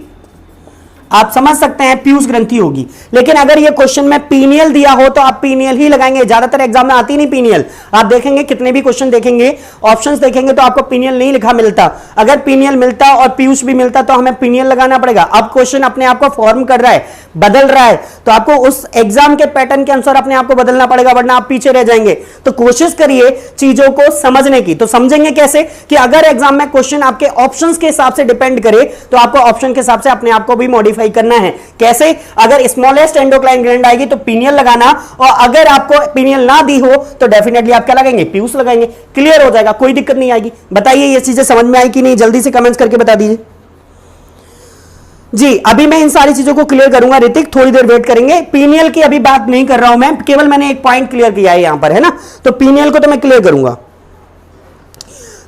आप समझ सकते हैं पीयूष ग्रंथि होगी। लेकिन अगर ये क्वेश्चन में पीनियल दिया हो तो आप पीनियल ही लगाएंगे। ज्यादातर एग्जाम में आती नहीं पीनियल, आप देखेंगे कितने भी क्वेश्चन देखेंगे, ऑप्शंस देखेंगे तो आपको पीनियल नहीं लिखा मिलता। अगर पीनियल मिलता और पीयूष भी मिलता तो हमें पीनियल लगाना पड़ेगा। अब क्वेश्चन अपने आप को फॉर्म कर रहा है, बदल रहा है, तो आपको उस एग्जाम के पैटर्न के अनुसार अपने आप को बदलना पड़ेगा, वरना आप पीछे रह जाएंगे। तो कोशिश करिए चीजों को समझने की। तो समझेंगे कैसे, कि अगर एग्जाम में क्वेश्चन आपके ऑप्शंस के हिसाब से डिपेंड करे तो आपको ऑप्शन के हिसाब से अपने आप को भी मॉडिफाई करना है। कैसे, अगर स्मॉलेस्ट एंडोक्राइन ग्लैंड आएगी तो पीनियल लगाना, और अगर आपको पीनियल ना दी हो तो डेफिनेटली आप क्या लगाएंगे, पीयूष लगाएंगे। क्लियर हो जाएगा, कोई दिक्कत नहीं आएगी। बताइए ये चीजें समझ में आई कि नहीं, जल्दी से कमेंट्स करके बता दीजिए जी। अभी मैं इन सारी चीजों को क्लियर करूंगा ऋतिक, थोड़ी देर वेट करेंगे। पीनियल की अभी बात नहीं कर रहा हूं मैं, केवल मैंने एक पॉइंट क्लियर किया है यहां पर, है ना। तो पीनियल को तो मैं क्लियर करूंगा।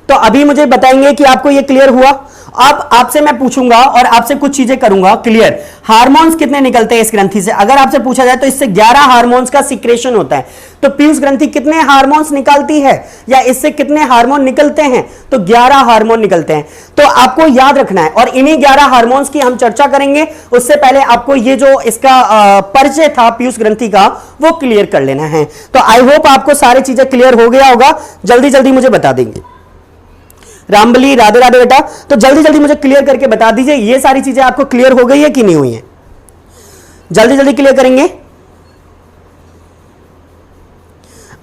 तो अभी मुझे बताएंगे कि आपको ये क्लियर हुआ। अब आपसे मैं पूछूंगा और आपसे कुछ चीजें करूंगा क्लियर। हार्मोन्स कितने निकलते हैं इस ग्रंथि से? अगर आपसे पूछा जाए तो इससे 11 हार्मोन्स का सिक्रेशन होता है। तो पीयूष ग्रंथि कितने हार्मोन्स निकालती है या इससे कितने हार्मोन निकलते हैं? तो 11 हार्मोन निकलते हैं। तो आपको याद रखना है और इन्हीं 11 हार्मोन्स की हम चर्चा करेंगे। उससे पहले आपको ये जो इसका परिचय था पीयूष ग्रंथि का वो क्लियर कर लेना है। तो आई होप आपको सारी चीजें क्लियर हो गया होगा। जल्दी जल्दी मुझे बता देंगे। रामबली राधे राधे बेटा। तो जल्दी जल्दी मुझे क्लियर करके बता दीजिए ये सारी चीजें आपको क्लियर हो गई है कि नहीं हुई है? जल्दी जल्दी क्लियर करेंगे।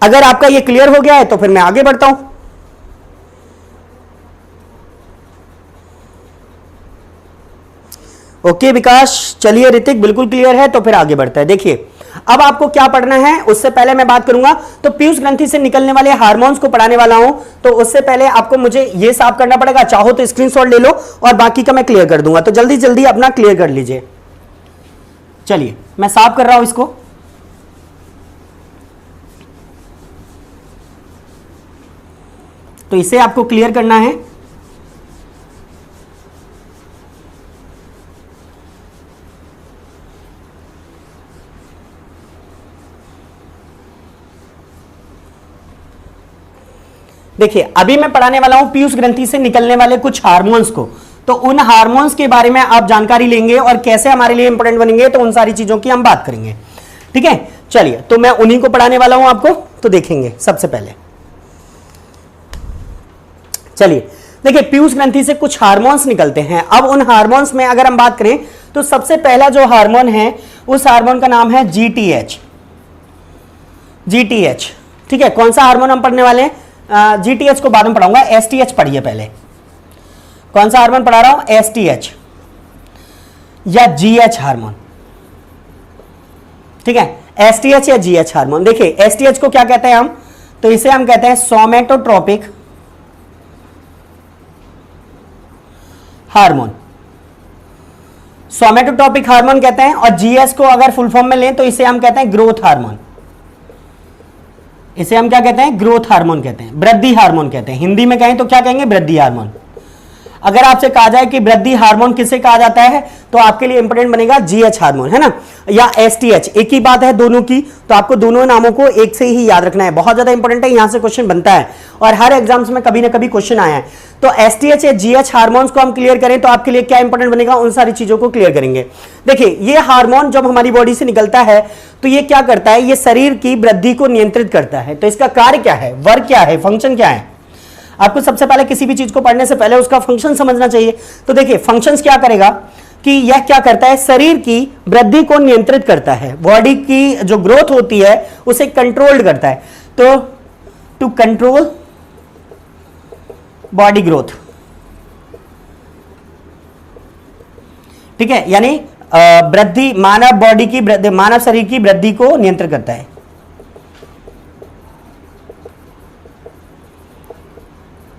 अगर आपका ये क्लियर हो गया है तो फिर मैं आगे बढ़ता हूं। ओके विकास, चलिए ऋतिक बिल्कुल क्लियर है तो फिर आगे बढ़ता है। देखिए अब आपको क्या पढ़ना है उससे पहले मैं बात करूंगा। तो पीयूष ग्रंथि से निकलने वाले हार्मोन्स को पढ़ाने वाला हूं। तो उससे पहले आपको मुझे ये साफ करना पड़ेगा। चाहो तो स्क्रीनशॉट ले लो और बाकी का मैं क्लियर कर दूंगा। तो जल्दी जल्दी अपना क्लियर कर लीजिए। चलिए मैं साफ कर रहा हूं इसको। तो इसे आपको क्लियर करना है। देखिए अभी मैं पढ़ाने वाला हूं पीयूष ग्रंथि से निकलने वाले कुछ हार्मोन्स को। तो उन हार्मोन्स के बारे में आप जानकारी लेंगे और कैसे हमारे लिए इंपॉर्टेंट बनेंगे तो उन सारी चीजों की हम बात करेंगे। ठीक है, चलिए तो मैं उन्हीं को पढ़ाने वाला हूं आपको। तो देखेंगे सबसे पहले, चलिए देखिए पीयूष ग्रंथि से कुछ हार्मोन्स निकलते हैं। अब उन हार्मोन्स में अगर हम बात करें तो सबसे पहला जो हार्मोन है उस हार्मोन का नाम है जीटीएच। जीटीएच, ठीक है। कौन सा हार्मोन हम पढ़ने वाले हैं? जीटीएच को बाद में पढ़ाऊंगा। एसटीएच पढ़िए पहले। कौन सा हार्मोन पढ़ा रहा हूं? एसटीएच या जीएच हार्मोन। ठीक है, एसटीएच या जीएच हार्मोन। देखिए एसटीएच को क्या कहते हैं हम? तो इसे हम कहते हैं सोमेटोट्रोपिक हार्मोन। सोमेटोट्रोपिक हार्मोन कहते हैं। और जीएच को अगर फुल फॉर्म में लें तो इसे हम कहते हैं ग्रोथ हार्मोन। इसे हम क्या कहते हैं? ग्रोथ हार्मोन कहते हैं, वृद्धि हार्मोन कहते हैं। हिंदी में कहें तो क्या कहेंगे? वृद्धि हार्मोन। अगर आपसे कहा जाए कि वृद्धि हार्मोन किसे कहा जाता है तो आपके लिए इंपॉर्टेंट बनेगा जीएच हार्मोन, है ना, या एसटीएच। एक ही बात है दोनों की। तो आपको दोनों नामों को एक से ही याद रखना है। बहुत ज्यादा इंपॉर्टेंट है, यहां से क्वेश्चन बनता है और हर एग्जाम्स में कभी ना कभी क्वेश्चन आया है। तो एसटीएच या जीएच हार्मोन्स को हम क्लियर करें तो आपके लिए क्या इंपॉर्टेंट बनेगा उन सारी चीजों को क्लियर करेंगे। देखिए ये हार्मोन जब हमारी बॉडी से निकलता है तो ये क्या करता है? ये शरीर की वृद्धि को नियंत्रित करता है। तो इसका कार्य क्या है, वर्क क्या है, फंक्शन क्या है? आपको सबसे पहले किसी भी चीज को पढ़ने से पहले उसका फंक्शन समझना चाहिए। तो देखिए फंक्शंस क्या करेगा कि यह क्या करता है? शरीर की वृद्धि को नियंत्रित करता है। बॉडी की जो ग्रोथ होती है उसे कंट्रोल्ड करता है। तो टू कंट्रोल बॉडी ग्रोथ, ठीक है, यानी वृद्धि, मानव बॉडी की वृद्धि, मानव शरीर की वृद्धि को नियंत्रित करता है।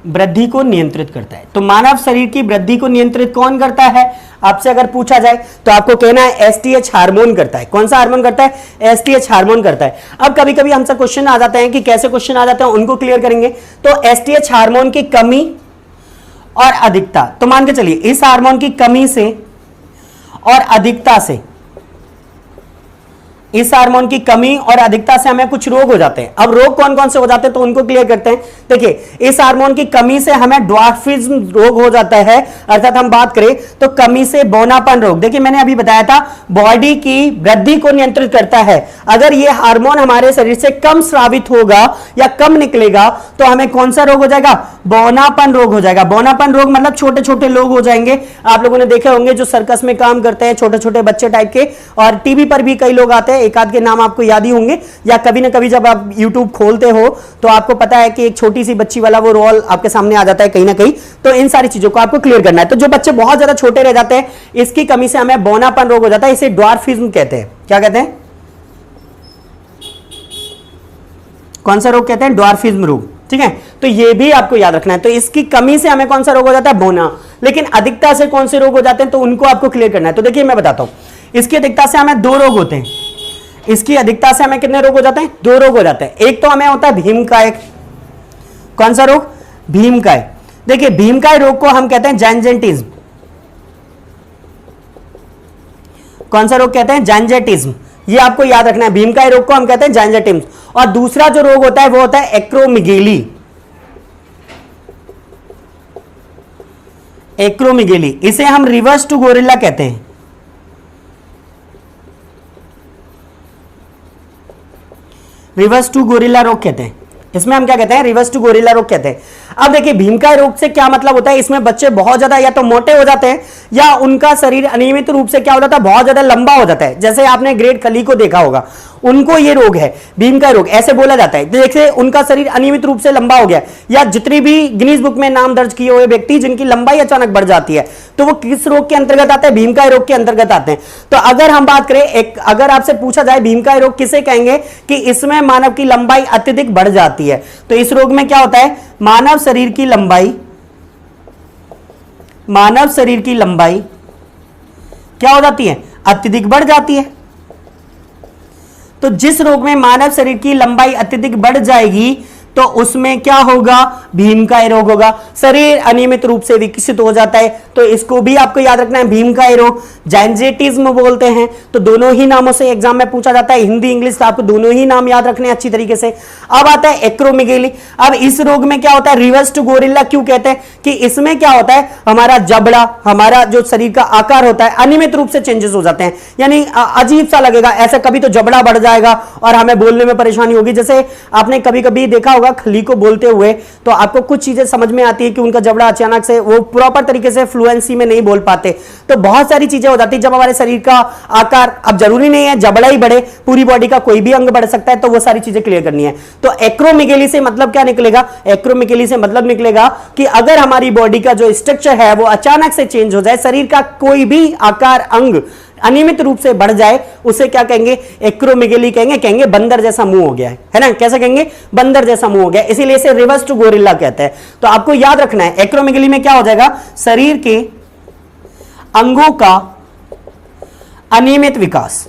वृद्धि को नियंत्रित करता है। तो मानव शरीर की वृद्धि को नियंत्रित कौन करता है? आपसे अगर पूछा जाए तो आपको कहना है एसटीएच हार्मोन करता है। कौन सा हार्मोन करता है? एसटीएच हार्मोन करता है। अब कभी कभी हमसे क्वेश्चन आ जाते हैं कि कैसे क्वेश्चन आ जाते हैं, उनको क्लियर करेंगे। तो एसटीएच हार्मोन की कमी और अधिकता, तो मान के चलिए इस हार्मोन की कमी से और अधिकता से, इस हार्मोन की कमी और अधिकता से हमें कुछ रोग हो जाते हैं। अब रोग कौन कौन से हो जाते हैं तो उनको क्लियर करते हैं। देखिए इस हार्मोन की कमी से हमें ड्वार्फिज्म रोग हो जाता है, अर्थात हम बात करें तो कमी से बौनापन रोग। देखिए मैंने अभी बताया था बॉडी की वृद्धि को नियंत्रित करता है। अगर ये हार्मोन हमारे शरीर से कम स्रावित होगा या कम निकलेगा तो हमें कौन सा रोग हो जाएगा? बौनापन रोग हो जाएगा। बौनापन रोग मतलब छोटे छोटे लोग हो जाएंगे। आप लोगों ने देखे होंगे जो सर्कस में काम करते हैं, छोटे छोटे बच्चे टाइप के, और टीवी पर भी कई लोग आते हैं, एक आध के नाम आपको याद ही होंगे, या कभी ना कभी जब आप यूट्यूब खोलते हो तो आपको पता है कि एक छोटी सी बच्ची वाला वो रोल आपके सामने आ जाता है कहीं ना कहीं। तो इन सारी चीजों को आपको क्लियर करना है। तो जो बच्चे बहुत ज्यादा छोटे रह जाते हैं इसकी कमी से हमें बौनापन रोग हो जाता है। इसे ड्वार्फिज्म कहते हैं। क्या कहते हैं? कौन सा रोग कहते हैं? ड्वार्फिज्म रोग। ठीक है, तो ये भी आपको याद रखना है। तो इसकी कमी से हमें कौन सा रोग हो जाता है? बौना। लेकिन अधिकता से कौन से रोग हो जाते हैं तो उनको आपको क्लियर करना है। तो देखिए मैं बताता हूं, इसकी अधिकता से हमें दो रोग होते हैं। इसकी अधिकता से हमें कितने रोग हो जाते हैं? दो रोग हो जाते हैं। एक तो हमें होता है भीमकाय। कौन सा रोग? भीमकाय। देखिए भीमकाय रोग को हम कहते हैं जैंजेटिज्म। कौन सा रोग कहते हैं? जैंजेटिज्म। ये आपको याद रखना है, भीमकाय रोग को हम कहते हैं जैंजेटिज्म। और दूसरा जो रोग होता है वो होता है एक्रोमिगेली। एक्रोमिगेली, इसे हम रिवर्स टू गोरिल्ला कहते हैं। रिवर्स टू गोरिल्ला रोग कहते हैं, इसमें हम क्या कहते हैं? रिवर्स टू गोरिल्ला रोग कहते हैं। अब देखिए भीमकाय रोग से क्या मतलब होता है, इसमें बच्चे बहुत ज्यादा या तो मोटे हो जाते हैं या उनका शरीर अनियमित रूप से क्या हो जाता है, बहुत ज्यादा लंबा हो जाता है। जैसे आपने ग्रेट खली को देखा होगा, उनको ये रोग है भीमकाय रोग, ऐसे बोला जाता है। जैसे उनका शरीर अनियमित रूप से लंबा हो गया, या जितनी भी गिनीज बुक में नाम दर्ज किए हुए व्यक्ति जिनकी लंबाई अचानक बढ़ जाती है, तो वो किस रोग के अंतर्गत आते हैं? भीमकाय रोग के अंतर्गत आते हैं। तो अगर हम बात करें, अगर आपसे पूछा जाए भीमकाय रोग किसे कहेंगे, कि इसमें मानव की लंबाई अत्यधिक बढ़ जाती है। तो इस रोग में क्या होता है? मानव शरीर की लंबाई क्या हो जाती है? अत्यधिक बढ़ जाती है। तो जिस रोग में मानव शरीर की लंबाई अत्यधिक बढ़ जाएगी तो उसमें क्या होगा? भीमकाय रोग होगा। शरीर अनियमित रूप से विकसित हो जाता है, तो इसको भी आपको याद रखना है, भीमकाय रोग। जैंजेटिज्म बोलते हैं। तो दोनों ही नामों से एग्जाम में पूछा जाता है, हिंदी इंग्लिश, तो आपको दोनों ही नाम याद रखने हैं अच्छी तरीके से। अब आता है एक्रोमिगेली। अब इस रोग में क्या होता है? रिवर्स टू गोरिल्ला क्यों कहते हैं? कि इसमें क्या होता है, हमारा जबड़ा, हमारा जो शरीर का आकार होता है, अनियमित रूप से चेंजेस हो जाते हैं। यानी अजीब सा लगेगा, ऐसे कभी तो जबड़ा बढ़ जाएगा और हमें बोलने में परेशानी होगी। जैसे आपने कभी कभी देखा खली को बोलते हुए, तो आपको कुछ चीजें समझ में आती है कि उनका जबड़ा अचानक से वो प्रॉपर तरीके से फ्लुएंसी में नहीं बोल पाते। तो बहुत सारी चीजें हो जाती है जब हमारे शरीर का आकार, अब जरूरी नहीं है जबड़ा ही बढ़े, पूरी बॉडी का कोई भी अंग बढ़ सकता है। तो वो सारी चीजें क्लियर करनी है। तो एक्रोमिगेली से मतलब क्या निकलेगा? एक्रोमिगेली से मतलब निकलेगा कि अगर हमारी बॉडी का जो स्ट्रक्चर है वो अचानक से चेंज हो जाए, शरीर का कोई भी आकार, अंग अनियमित रूप से बढ़ जाए, उसे क्या कहेंगे? एक्रोमिगेली कहेंगे बंदर जैसा मुंह हो गया है ना? कैसे कहेंगे? बंदर जैसा मुंह हो गया, इसीलिए इसे रिवर्स टू गोरिल्ला कहते हैं। तो आपको याद रखना है, एक्रोमिगेली में क्या हो जाएगा? शरीर के अंगों का अनियमित विकास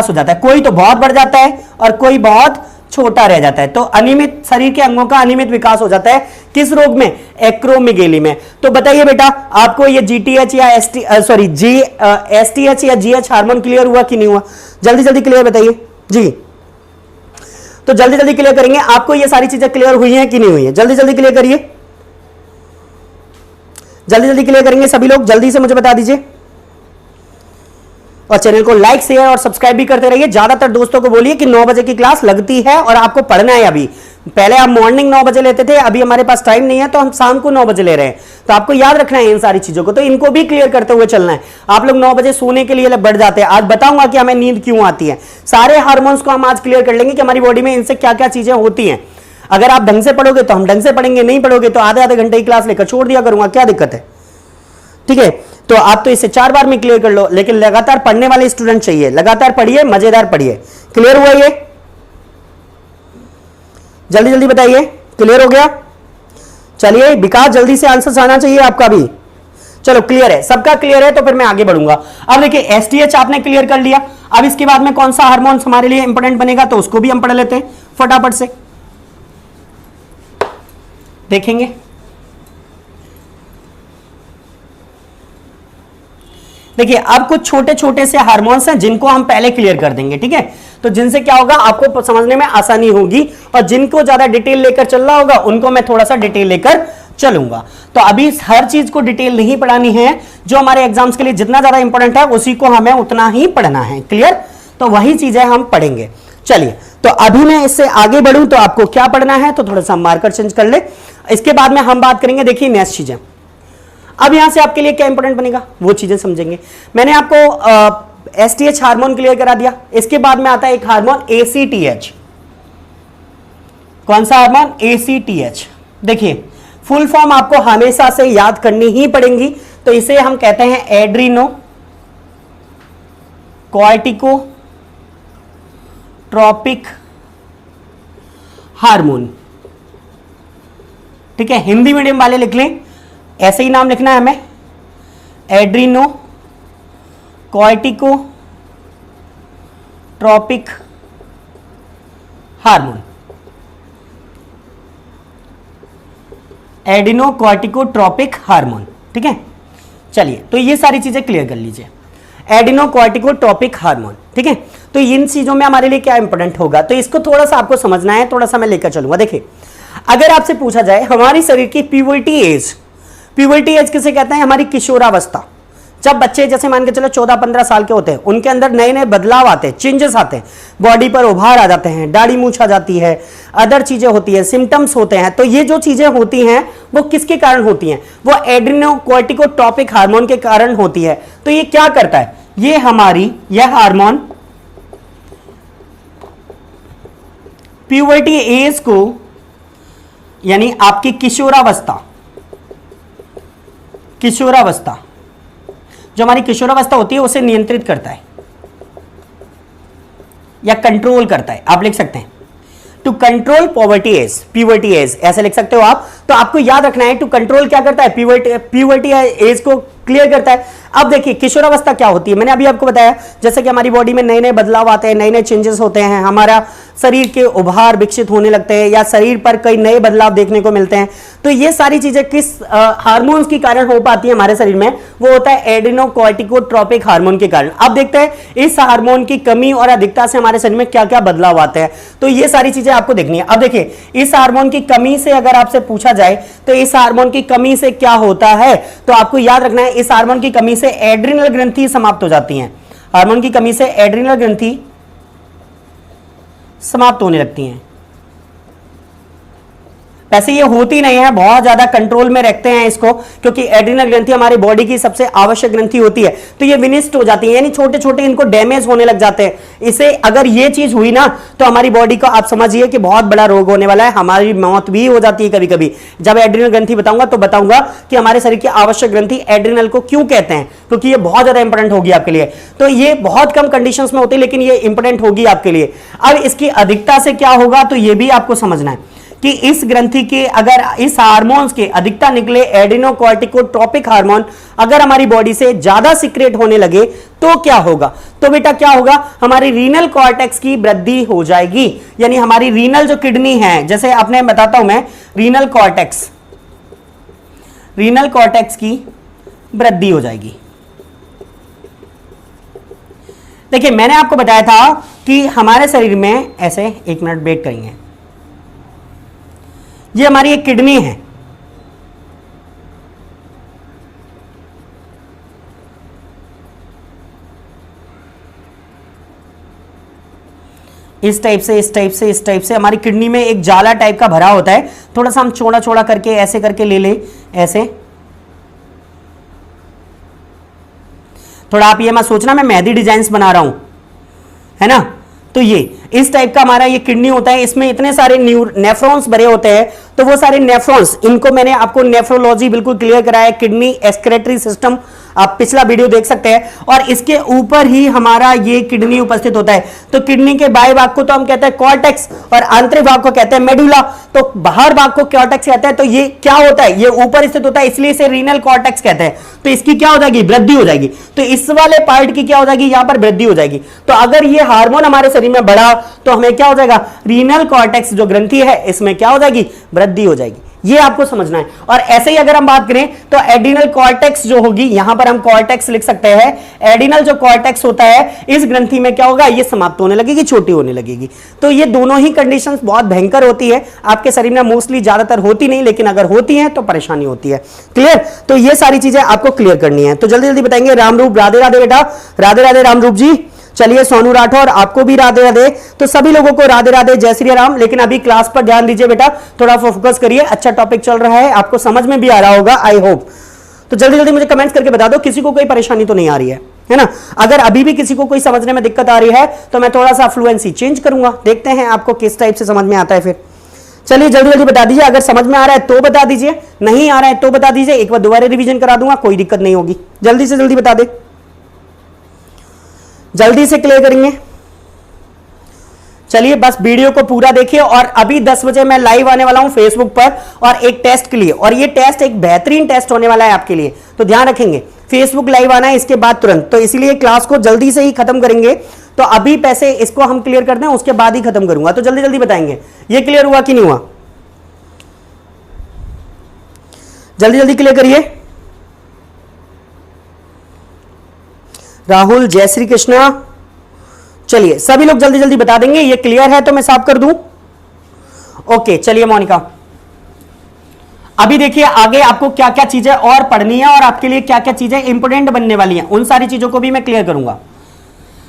हो जाता है। कोई तो बहुत बढ़ जाता है और कोई बहुत छोटा रह जाता है। तो अनियमित, शरीर के अंगों का अनियमित विकास हो जाता है किस रोग में? एक्रोमिगेली में। तो बताइए बेटा, आपको ये जीटीएच या एसटीएच या जीएच हार्मोन क्लियर हुआ कि नहीं हुआ? जल्दी जल्दी क्लियर बताइए जी। तो जल्दी जल्दी क्लियर करेंगे, आपको ये सारी चीजें क्लियर हुई हैं कि नहीं हुई है? जल्दी जल्दी क्लियर करिए, जल्दी जल्दी क्लियर करेंगे सभी लोग, जल्दी से मुझे बता दीजिए। और चैनल को लाइक, शेयर और सब्सक्राइब भी करते रहिए। ज्यादातर दोस्तों को बोलिए कि 9 बजे की क्लास लगती है और आपको पढ़ना है। अभी पहले आप मॉर्निंग 9 बजे लेते थे, अभी हमारे पास टाइम नहीं है तो हम शाम को 9 बजे ले रहे हैं। तो आपको याद रखना है इन सारी चीजों को, तो इनको भी क्लियर करते हुए चलना है। आप लोग 9 बजे सोने के लिए बढ़ जाते हैं। आज बताऊंगा कि हमें नींद क्यों आती है। सारे हार्मोन्स को हम आज क्लियर कर लेंगे कि हमारी बॉडी में इनसे क्या क्या चीजें होती हैं। अगर आप ढंग से पढ़ोगे तो हम ढंग से पढ़ेंगे, नहीं पढ़ोगे तो आधे आधे घंटे की क्लास लेकर छोड़ दिया करूंगा, क्या दिक्कत है? ठीक है, तो आप तो इसे 4 बार में क्लियर कर लो, लेकिन लगातार पढ़ने वाले स्टूडेंट चाहिए। लगातार पढ़िए, मजेदार पढ़िए। क्लियर हुआ ये? जल्दी जल्दी बताइए, क्लियर हो गया? चलिए विकास, जल्दी से आंसर आना चाहिए आपका भी। चलो क्लियर है, सबका क्लियर है तो फिर मैं आगे बढ़ूंगा। अब देखिए एसटीएच आपने क्लियर कर लिया। अब इसके बाद में कौन सा हार्मोन हमारे लिए इंपॉर्टेंट बनेगा, तो उसको भी हम पढ़ लेते हैं फटाफट से, देखेंगे। देखिए अब कुछ छोटे छोटे से हार्मोन्स हैं जिनको हम पहले क्लियर कर देंगे, ठीक है? तो जिनसे क्या होगा, आपको समझने में आसानी होगी, और जिनको ज्यादा डिटेल लेकर चल रहा होगा उनको मैं थोड़ा सा डिटेल लेकर चलूंगा। तो अभी हर चीज को डिटेल नहीं पढ़ानी है, जो हमारे एग्जाम्स के लिए जितना ज्यादा इंपॉर्टेंट है उसी को हमें उतना ही पढ़ना है। क्लियर? तो वही चीजें हम पढ़ेंगे। चलिए, तो अभी मैं इससे आगे बढ़ूं तो आपको क्या पढ़ना है, तो थोड़ा सा मार्कर चेंज कर ले। इसके बाद में हम बात करेंगे, देखिए नेक्स्ट चीजें। अब यहां से आपके लिए क्या इंपॉर्टेंट बनेगा वो चीजें समझेंगे। मैंने आपको एसटीएच हार्मोन क्लियर करा दिया। इसके बाद में आता है एक हार्मोन एसीटीएच। कौन सा हार्मोन? एसीटीएच। देखिए फुल फॉर्म आपको हमेशा से याद करनी ही पड़ेगी। तो इसे हम कहते हैं एड्रीनो कॉर्टिकोट्रोपिक हार्मोन। ठीक है, हिंदी मीडियम वाले लिख लें, ऐसे ही नाम लिखना है हमें, एड्रीनो कॉर्टिकोट्रोपिक हार्मोन। एडिनोकॉर्टिकोट्रोपिक हार्मोन, ठीक है। चलिए, तो ये सारी चीजें क्लियर कर लीजिए, एडिनोकॉर्टिकोट्रोपिक हार्मोन, ठीक है। तो इन चीजों में हमारे लिए क्या इंपॉर्टेंट होगा, तो इसको थोड़ा सा आपको समझना है, थोड़ा सा मैं लेकर चलूंगा। देखिए, अगर आपसे पूछा जाए हमारी शरीर की प्यूबर्टी एज, प्यूबर्टी एज किसे कहते हैं, हमारी किशोरावस्था, जब बच्चे जैसे मान के चलो 14-15 साल के होते हैं, उनके अंदर नए नए बदलाव आते हैं, चेंजेस आते हैं, बॉडी पर उभार आ जाते हैं, दाढ़ी मूछ आ जाती है, अदर चीजें होती है, सिम्टम्स होते हैं। तो ये जो चीजें होती हैं वो किसके कारण होती हैं, वो एड्रेनोकॉर्टिकोट्रोपिक हार्मोन के कारण होती है। तो ये क्या करता है, ये हमारी यह हार्मोन प्यूबर्टी एज को, यानी आपकी किशोरावस्था, किशोरावस्था जो हमारी किशोरावस्था होती है उसे नियंत्रित करता है या कंट्रोल करता है, आप लिख सकते हैं टू कंट्रोल प्यूबर्टी एज, ऐसे लिख सकते हो आप। तो आपको याद रखना है टू कंट्रोल क्या करता है, प्यूबर्टी एज को क्लियर करता है। अब देखिए किशोरावस्था क्या होती है, मैंने अभी आपको बताया जैसे कि हमारी बॉडी में नए नए बदलाव आते हैं, नए नए चेंजेस होते हैं, हमारा शरीर के उभार विकसित होने लगते हैं या शरीर पर कई नए बदलाव देखने को मिलते हैं। तो ये सारी चीजें किस हार्मोन्स के कारण हो पाती है हमारे शरीर में, वो होता है एड्रेनोकॉर्टिकोट्रोपिक हार्मोन के कारण। अब देखते हैं इस हार्मोन की कमी और अधिकता से हमारे शरीर में क्या क्या बदलाव आते हैं, तो ये सारी चीजें आपको देखनी है। अब देखिए, इस हार्मोन की कमी से अगर आपसे पूछा जाए तो इस हार्मोन की कमी से क्या होता है, तो आपको याद रखना है इस हार्मोन की कमी से एड्रिनल ग्रंथि समाप्त हो जाती हैं। हार्मोन की कमी से एड्रिनल ग्रंथि समाप्त होने लगती हैं। वैसे ये होती नहीं है, बहुत ज्यादा कंट्रोल में रखते हैं इसको, क्योंकि एड्रिनल ग्रंथि हमारी बॉडी की सबसे आवश्यक ग्रंथि होती है। तो ये विनिष्ट हो जाती है, यानी छोटे छोटे इनको डैमेज होने लग जाते हैं। इसे अगर ये चीज हुई ना तो हमारी बॉडी को आप समझिए कि बहुत बड़ा रोग होने वाला है, हमारी मौत भी हो जाती है कभी कभी। जब एड्रिनल ग्रंथि बताऊंगा तो बताऊंगा कि हमारे शरीर की आवश्यक ग्रंथि एड्रिनल को क्यों कहते हैं, क्योंकि ये बहुत ज्यादा इंपॉर्टेंट होगी आपके लिए। तो ये बहुत कम कंडीशंस में होती है, लेकिन ये इंपॉर्टेंट होगी आपके लिए। अब इसकी अधिकता से क्या होगा, तो ये भी आपको समझना है कि इस ग्रंथि के, अगर इस हार्मोन्स के अधिकता निकले एड्रेनोकॉर्टिकोट्रोपिक हार्मोन अगर हमारी बॉडी से ज्यादा सीक्रेट होने लगे तो क्या होगा, तो बेटा क्या होगा, हमारी रीनल कॉर्टेक्स की वृद्धि हो जाएगी। यानी हमारी रीनल जो किडनी है, जैसे आपने बताता हूं मैं, रीनल कॉर्टेक्स की वृद्धि हो जाएगी। देखिए, मैंने आपको बताया था कि हमारे शरीर में ऐसे, एक मिनट वेट करेंगे, ये हमारी एक किडनी है, इस टाइप से, इस टाइप से, इस टाइप से हमारी किडनी में एक जाला टाइप का भरा होता है। थोड़ा सा हम चौड़ा चौड़ा करके ऐसे करके ले ले, ऐसे। थोड़ा आप ये मत सोचना मैं मेहंदी डिजाइन्स बना रहा हूं, है ना। तो ये इस टाइप का हमारा ये किडनी होता है, इसमें इतने सारे नेफ्रॉन्स भरे होते हैं। तो वो सारे नेफ्रॉन्स, इनको मैंने आपको नेफ्रोलॉजी बिल्कुल क्लियर कराया, किडनी एक्सक्रेटरी सिस्टम, आप पिछला वीडियो देख सकते हैं। और इसके ऊपर ही हमारा ये किडनी उपस्थित होता है। तो किडनी के बाएं भाग को तो हम कहते हैं कॉर्टेक्स और आंतरिक भाग को कहते हैं मेडुला, तो बाहर भाग को कॉर्टेक्स कहते हैं। तो ये क्या होता है, ये ऊपर स्थित होता है, इसलिए इसे रीनल कॉर्टेक्स कहते हैं। तो इसकी क्या हो जाएगी, वृद्धि हो जाएगी। तो इस वाले पार्ट की क्या हो जाएगी, यहां पर वृद्धि हो जाएगी। तो अगर ये हार्मोन हमारे शरीर में बढ़ा तो हमें क्या हो जाएगा, रीनल कॉर्टेक्स जो ग्रंथि है इसमें क्या हो जाएगी, वृद्धि हो जाएगी। ये आपको समझना है। और ऐसे ही अगर हम बात करें तो एड्रिनल कॉर्टेक्स जो होगी, यहां पर हम कॉर्टेक्स लिख सकते हैं, एड्रिनल जो कॉर्टेक्स होता है इस ग्रंथि में क्या होगा, ये समाप्त होने लगेगी, छोटी होने लगेगी। तो ये दोनों ही कंडीशंस बहुत भयंकर होती है आपके शरीर में, मोस्टली ज्यादातर होती नहीं, लेकिन अगर होती है तो परेशानी होती है। क्लियर, तो ये सारी चीजें आपको क्लियर करनी है। तो जल्दी जल्दी बताएंगे। रामरूप, राधे राधे बेटा, राधे राधे रामरूप जी। चलिए सोनू राठौर, आपको भी राधे राधे। तो सभी लोगों को राधे राधे, जय श्री राम। लेकिन अभी क्लास पर ध्यान दीजिए बेटा, थोड़ा फोकस करिए, अच्छा टॉपिक चल रहा है, आपको समझ में भी आ रहा होगा, आई होप। तो जल्दी जल्दी मुझे कमेंट्स करके बता दो किसी को कोई परेशानी तो नहीं आ रही है ना। अगर अभी भी किसी को कोई समझने में दिक्कत आ रही है तो मैं थोड़ा सा फ्लुएंसी चेंज करूंगा, देखते हैं आपको किस टाइप से समझ में आता है। फिर चलिए जल्दी जल्दी बता दीजिए, अगर समझ में आ रहा है तो बता दीजिए, नहीं आ रहा है तो बता दीजिए, एक बार दोबारा रिवीजन करा दूंगा, कोई दिक्कत नहीं होगी। जल्दी से जल्दी बता दे, जल्दी से क्लियर करेंगे। चलिए बस वीडियो को पूरा देखिए। और अभी 10 बजे मैं लाइव आने वाला हूं फेसबुक पर और एक टेस्ट के लिए, और ये टेस्ट एक बेहतरीन टेस्ट होने वाला है आपके लिए, तो ध्यान रखेंगे। फेसबुक लाइव आना है इसके बाद तुरंत, तो इसलिए क्लास को जल्दी से ही खत्म करेंगे। तो अभी पैसे इसको हम क्लियर कर दें, उसके बाद ही खत्म करूंगा। तो जल्दी जल्दी बताएंगे, ये क्लियर हुआ कि नहीं हुआ। जल्दी जल्दी क्लियर करिए। राहुल, जय श्री कृष्णा। चलिए सभी लोग जल्दी जल्दी बता देंगे। ये क्लियर है तो मैं साफ कर दूं। ओके चलिए मोनिका, अभी देखिए आगे आपको क्या क्या चीजें और पढ़नी है और आपके लिए क्या क्या चीजें इंपोर्टेंट बनने वाली हैं, उन सारी चीजों को भी मैं क्लियर करूंगा।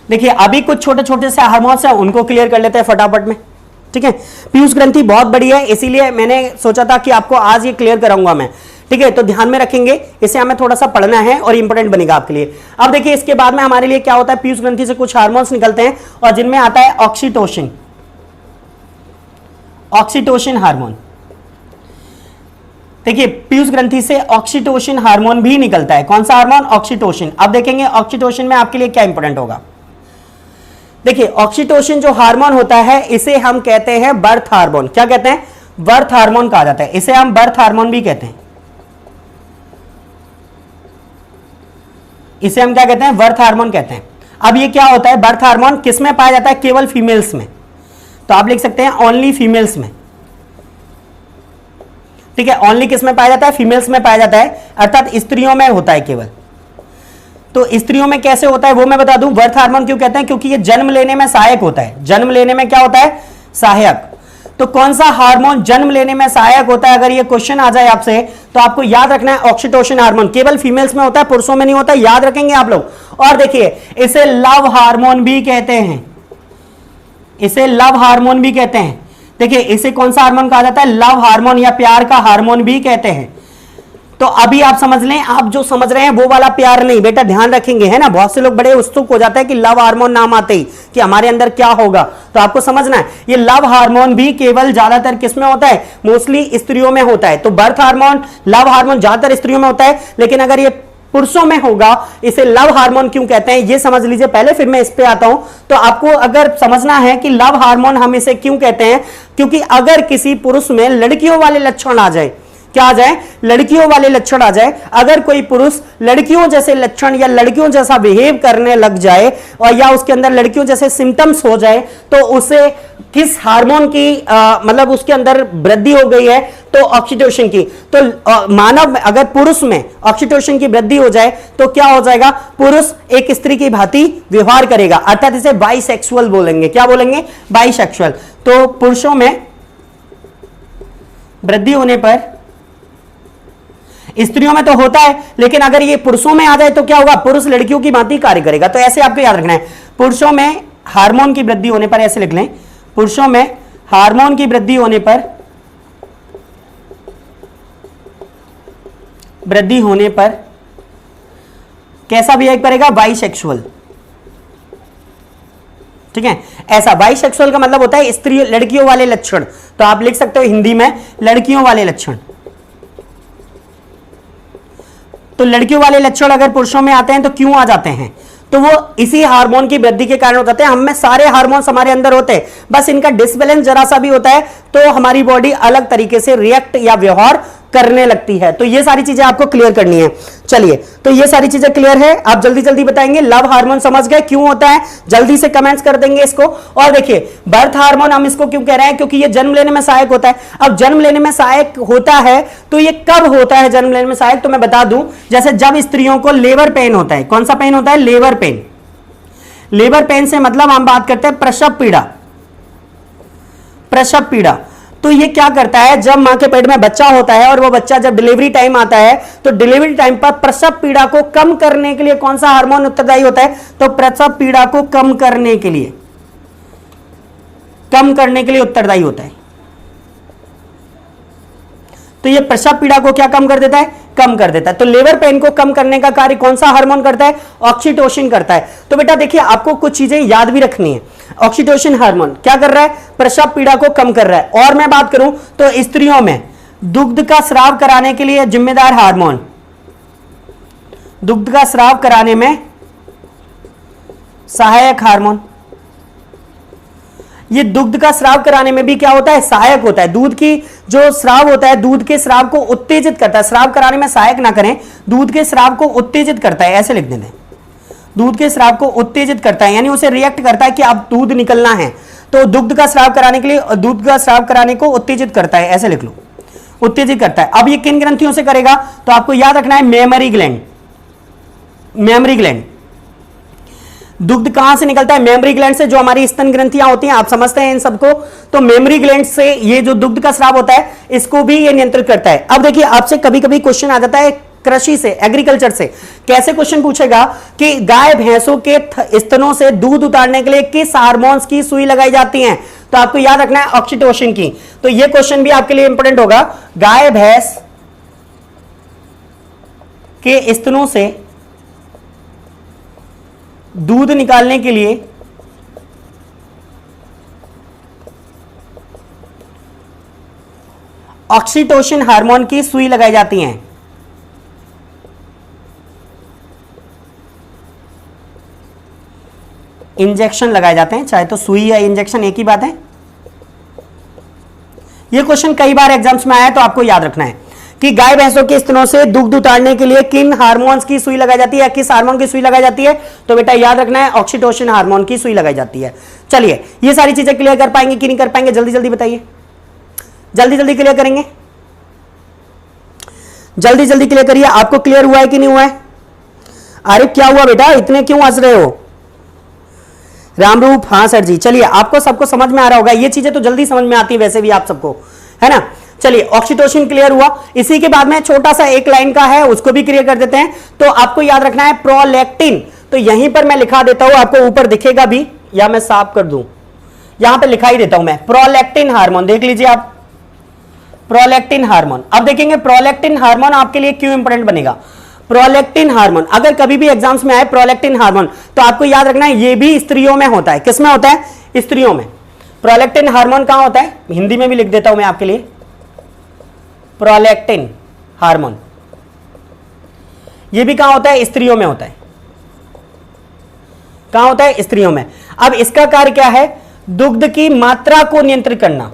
देखिए अभी कुछ छोटे छोटे से हार्मोन्स हैं, उनको क्लियर कर लेते हैं फटाफट में। ठीक है, पीयूष ग्रंथि बहुत बड़ी है, इसीलिए मैंने सोचा था कि आपको आज ये क्लियर कराऊंगा मैं। ठीक है, तो ध्यान में रखेंगे, इसे हमें थोड़ा सा पढ़ना है और इंपोर्टेंट बनेगा आपके लिए। अब देखिए इसके बाद में हमारे लिए क्या होता है, पीयूष ग्रंथि से कुछ हार्मोन्स निकलते हैं और जिनमें आता है ऑक्सीटोसिन, ऑक्सीटोसिन हार्मोन। देखिए पीयूष ग्रंथि से ऑक्सीटोसिन हार्मोन भी निकलता है। कौन सा हार्मोन? ऑक्सीटोसिन। अब देखेंगे ऑक्सीटोसिन में आपके लिए क्या इंपोर्टेंट होगा। देखिए ऑक्सीटोसिन जो हार्मोन होता है इसे हम कहते हैं बर्थ हार्मोन। क्या कहते हैं? बर्थ हार्मोन कहा जाता है, इसे हम बर्थ हार्मोन भी कहते हैं। इसे हम क्या कहते हैं? बर्थ हार्मोन कहते हैं। अब ये क्या होता है बर्थ हार्मोन? किसमें पाया जाता है? केवल फीमेल्स में। तो आप लिख सकते हैं ओनली फीमेल्स में। ठीक है, ओनली किस में पाया जाता है? फीमेल्स में पाया जाता है, अर्थात स्त्रियों में होता है केवल। तो स्त्रियों में कैसे होता है वो मैं बता दूं। बर्थ हार्मोन क्यों कहते हैं? क्योंकि ये जन्म लेने में सहायक होता है। जन्म लेने में क्या होता है? सहायक। तो कौन सा हार्मोन जन्म लेने में सहायक होता है? अगर ये क्वेश्चन आ जाए आपसे तो आपको याद रखना है ऑक्सीटोसिन हार्मोन केवल फीमेल्स में होता है, पुरुषों में नहीं होता, याद रखेंगे आप लोग। और देखिए इसे लव हार्मोन भी कहते हैं, इसे लव हार्मोन भी कहते हैं। देखिए इसे कौन सा हार्मोन कहा जाता है? लव हार्मोन या प्यार का हार्मोन भी कहते हैं। तो अभी आप समझ लें, आप जो समझ रहे हैं वो वाला प्यार नहीं बेटा, ध्यान रखेंगे, है ना। बहुत से लोग बड़े उत्सुक हो जाते हैं कि लव हार्मोन नाम आते ही कि हमारे अंदर क्या होगा, तो आपको समझना है ये लव हार्मोन भी केवल ज्यादातर किसमें होता है? मोस्टली स्त्रियों में होता है। तो बर्थ हार्मोन, लव हार्मोन ज्यादातर स्त्रियों में होता है, लेकिन अगर ये पुरुषों में होगा, इसे लव हार्मोन क्यों कहते हैं ये समझ लीजिए पहले, फिर मैं इस पे आता हूं। तो आपको अगर समझना है कि लव हार्मोन हम इसे क्यों कहते हैं, क्योंकि अगर किसी पुरुष में लड़कियों वाले लक्षण आ जाए, क्या आ जाए? लड़कियों वाले लक्षण आ जाए। अगर कोई पुरुष लड़कियों जैसे लक्षण या लड़कियों जैसा बिहेव करने लग जाए और या उसके अंदर लड़कियों जैसे सिम्टम्स हो जाए, तो उसे किस हार्मोन की मतलब उसके अंदर वृद्धि हो गई है? तो ऑक्सीटोसिन की। तो मानव अगर पुरुष में ऑक्सीटोसिन की वृद्धि हो जाए तो क्या हो जाएगा? पुरुष एक स्त्री की भांति व्यवहार करेगा, अर्थात इसे बाइसेक्सुअल बोलेंगे। क्या बोलेंगे? बाइसेक्सुअल। तो पुरुषों में वृद्धि होने पर, स्त्रियों में तो होता है, लेकिन अगर ये पुरुषों में आ जाए तो क्या होगा? पुरुष लड़कियों की भांति कार्य करेगा। तो ऐसे आपको याद रखना है, पुरुषों में हार्मोन की वृद्धि होने पर, ऐसे लिख लें, पुरुषों में हार्मोन की वृद्धि होने पर, वृद्धि होने पर कैसा बिहेव करेगा? बाइसेक्सुअल। ठीक है, ऐसा बाइसेक्सुअल का मतलब होता है स्त्री लड़कियों वाले लक्षण। तो आप लिख सकते हो हिंदी में लड़कियों वाले लक्षण। तो लड़कियों वाले लक्षण अगर पुरुषों में आते हैं तो क्यों आ जाते हैं? तो वो इसी हार्मोन की वृद्धि के कारण हो जाते हैं। हम में सारे हार्मोन्स हमारे अंदर होते हैं, बस इनका डिसबैलेंस जरा सा भी होता है तो हमारी बॉडी अलग तरीके से रिएक्ट या व्यवहार करने लगती है। तो ये सारी चीजें आपको क्लियर करनी है। चलिए, तो ये सारी चीजें क्लियर है, आप जल्दी जल्दी बताएंगे। लव हार्मोन समझ गए क्यों होता है? जल्दी से कमेंट्स कर देंगे इसको। और देखिए बर्थ हार्मोन हम इसको क्यों कह रहे हैं? क्योंकि ये जन्म लेने में सहायक होता है। अब जन्म लेने में सहायक होता है तो ये कब होता है जन्म लेने में सहायक? तो मैं बता दूं, जैसे जब स्त्रियों को लेबर पेन होता है। कौन सा पेन होता है? Labour pain. लेबर पेन से मतलब हम बात करते हैं प्रसव पीड़ा। प्रसव पीड़ा तो ये क्या करता है? जब मां के पेट में बच्चा होता है और वो बच्चा जब डिलीवरी टाइम आता है तो डिलीवरी टाइम पर प्रसव पीड़ा को कम करने के लिए कौन सा हार्मोन उत्तरदायी होता है? तो प्रसव पीड़ा को कम करने के लिए, कम करने के लिए उत्तरदायी होता है। तो ये प्रसव पीड़ा को क्या कम कर देता है? कम कर देता है। तो लेबर पेन को कम करने का कार्य कौन सा हार्मोन करता है? ऑक्सीटोसिन करता है। तो बेटा देखिए आपको कुछ चीजें याद भी रखनी है। ऑक्सीटोसिन हार्मोन क्या कर रहा है? प्रसव पीड़ा को कम कर रहा है। और मैं बात करूं तो स्त्रियों में दुग्ध का स्राव कराने के लिए जिम्मेदार हार्मोन, दुग्ध का स्राव कराने में सहायक हार्मोन, ये दुग्ध का स्राव कराने में भी क्या होता है? सहायक होता है। दूध की जो स्राव होता है, दूध के स्राव को उत्तेजित करता है। स्राव कराने में सहायक ना करें, दूध के स्राव को उत्तेजित करता है, ऐसे लिख दें। दूध के स्राव को उत्तेजित करता है, यानी उसे रिएक्ट करता है कि अब दूध निकलना है। तो दुग्ध का स्राव कराने के लिए, दूध का स्राव कराने को उत्तेजित करता है, ऐसे लिख लो। उत्तेजित करता है। अब ये किन ग्रंथियों से करेगा, तो आपको याद रखना है मेमरी ग्लैंड। मेमरी ग्लैंड, दुग्ध कहां से निकलता है, मेमरी ग्लैंड से, जो हमारी स्तन ग्रंथियां होती हैं, आप समझते हैं इन सबको। तो मेमरी ग्लैंड से ये जो दुग्ध का स्राव होता है, इसको भी ये नियंत्रित करता है। अब देखिए, आपसे कभी कभी क्वेश्चन आ जाता है कृषि से, एग्रीकल्चर से। कैसे क्वेश्चन पूछेगा कि गाय भैंसों के स्तनों से दूध उतारने के लिए किस हार्मोन्स की सुई लगाई जाती है, तो आपको याद रखना है ऑक्सीटोसिन की। तो यह क्वेश्चन भी आपके लिए इंपॉर्टेंट होगा। गाय भैंस के स्तनों से दूध निकालने के लिए ऑक्सीटोसिन हार्मोन की सुई लगाई जाती है। इंजेक्शन लगाए जाते हैं, चाहे तो सुई या इंजेक्शन एक ही बात है। यह क्वेश्चन कई बार एग्जाम्स में आया है, तो आपको याद रखना है कि गाय भैंसों के स्तनों से दुग्ध उतारने के लिए किन हार्मोन्स की सुई लगाई जाती है, किस हार्मोन की सुई लगाई जाती है, तो बेटा याद रखना है ऑक्सीटोसिन हार्मोन की सुई लगाई जाती है। चलिए, ये सारी चीजें क्लियर कर पाएंगे कि नहीं कर पाएंगे, जल्दी जल्दी बताइए। जल्दी जल्दी क्लियर करेंगे, जल्दी जल्दी क्लियर करिए। आपको क्लियर हुआ है कि नहीं हुआ है? अरे क्या हुआ बेटा, इतने क्यों हंस रहे हो? रामरूप, हाँ सर जी। चलिए, आपको सबको समझ में आ रहा होगा, ये चीजें तो जल्दी समझ में आती है वैसे भी आप सबको, है ना। चलिए, ऑक्सीटोसिन क्लियर हुआ। इसी के बाद में छोटा सा एक लाइन का है, उसको भी क्लियर कर देते हैं। तो आपको याद रखना है प्रोलैक्टिन। तो यहीं पर मैं लिखा देता हूं, आपको ऊपर दिखेगा भी, या मैं साफ कर दूं, यहां पर लिखा ही देता हूं मैं, प्रोलैक्टिन हार्मोन। देख लीजिए आप, प्रोलैक्टिन हार्मोन। अब देखेंगे प्रोलैक्टिन हार्मोन आपके लिए क्यों इंपॉर्टेंट बनेगा। प्रोलैक्टिन हार्मोन, अगर कभी भी एग्जाम्स में आए प्रोलैक्टिन हार्मोन, तो आपको याद रखना है ये भी स्त्रियों में होता है। किसमें होता है? स्त्रियों में। प्रोलैक्टिन हार्मोन कहां होता है, हिंदी में भी लिख देता हूं मैं आपके लिए, प्रोलैक्टिन हार्मोन ये भी कहां होता है? स्त्रियों में होता है। कहां होता है? स्त्रियों में। अब इसका कार्य क्या है? दुग्ध की मात्रा को नियंत्रित करना।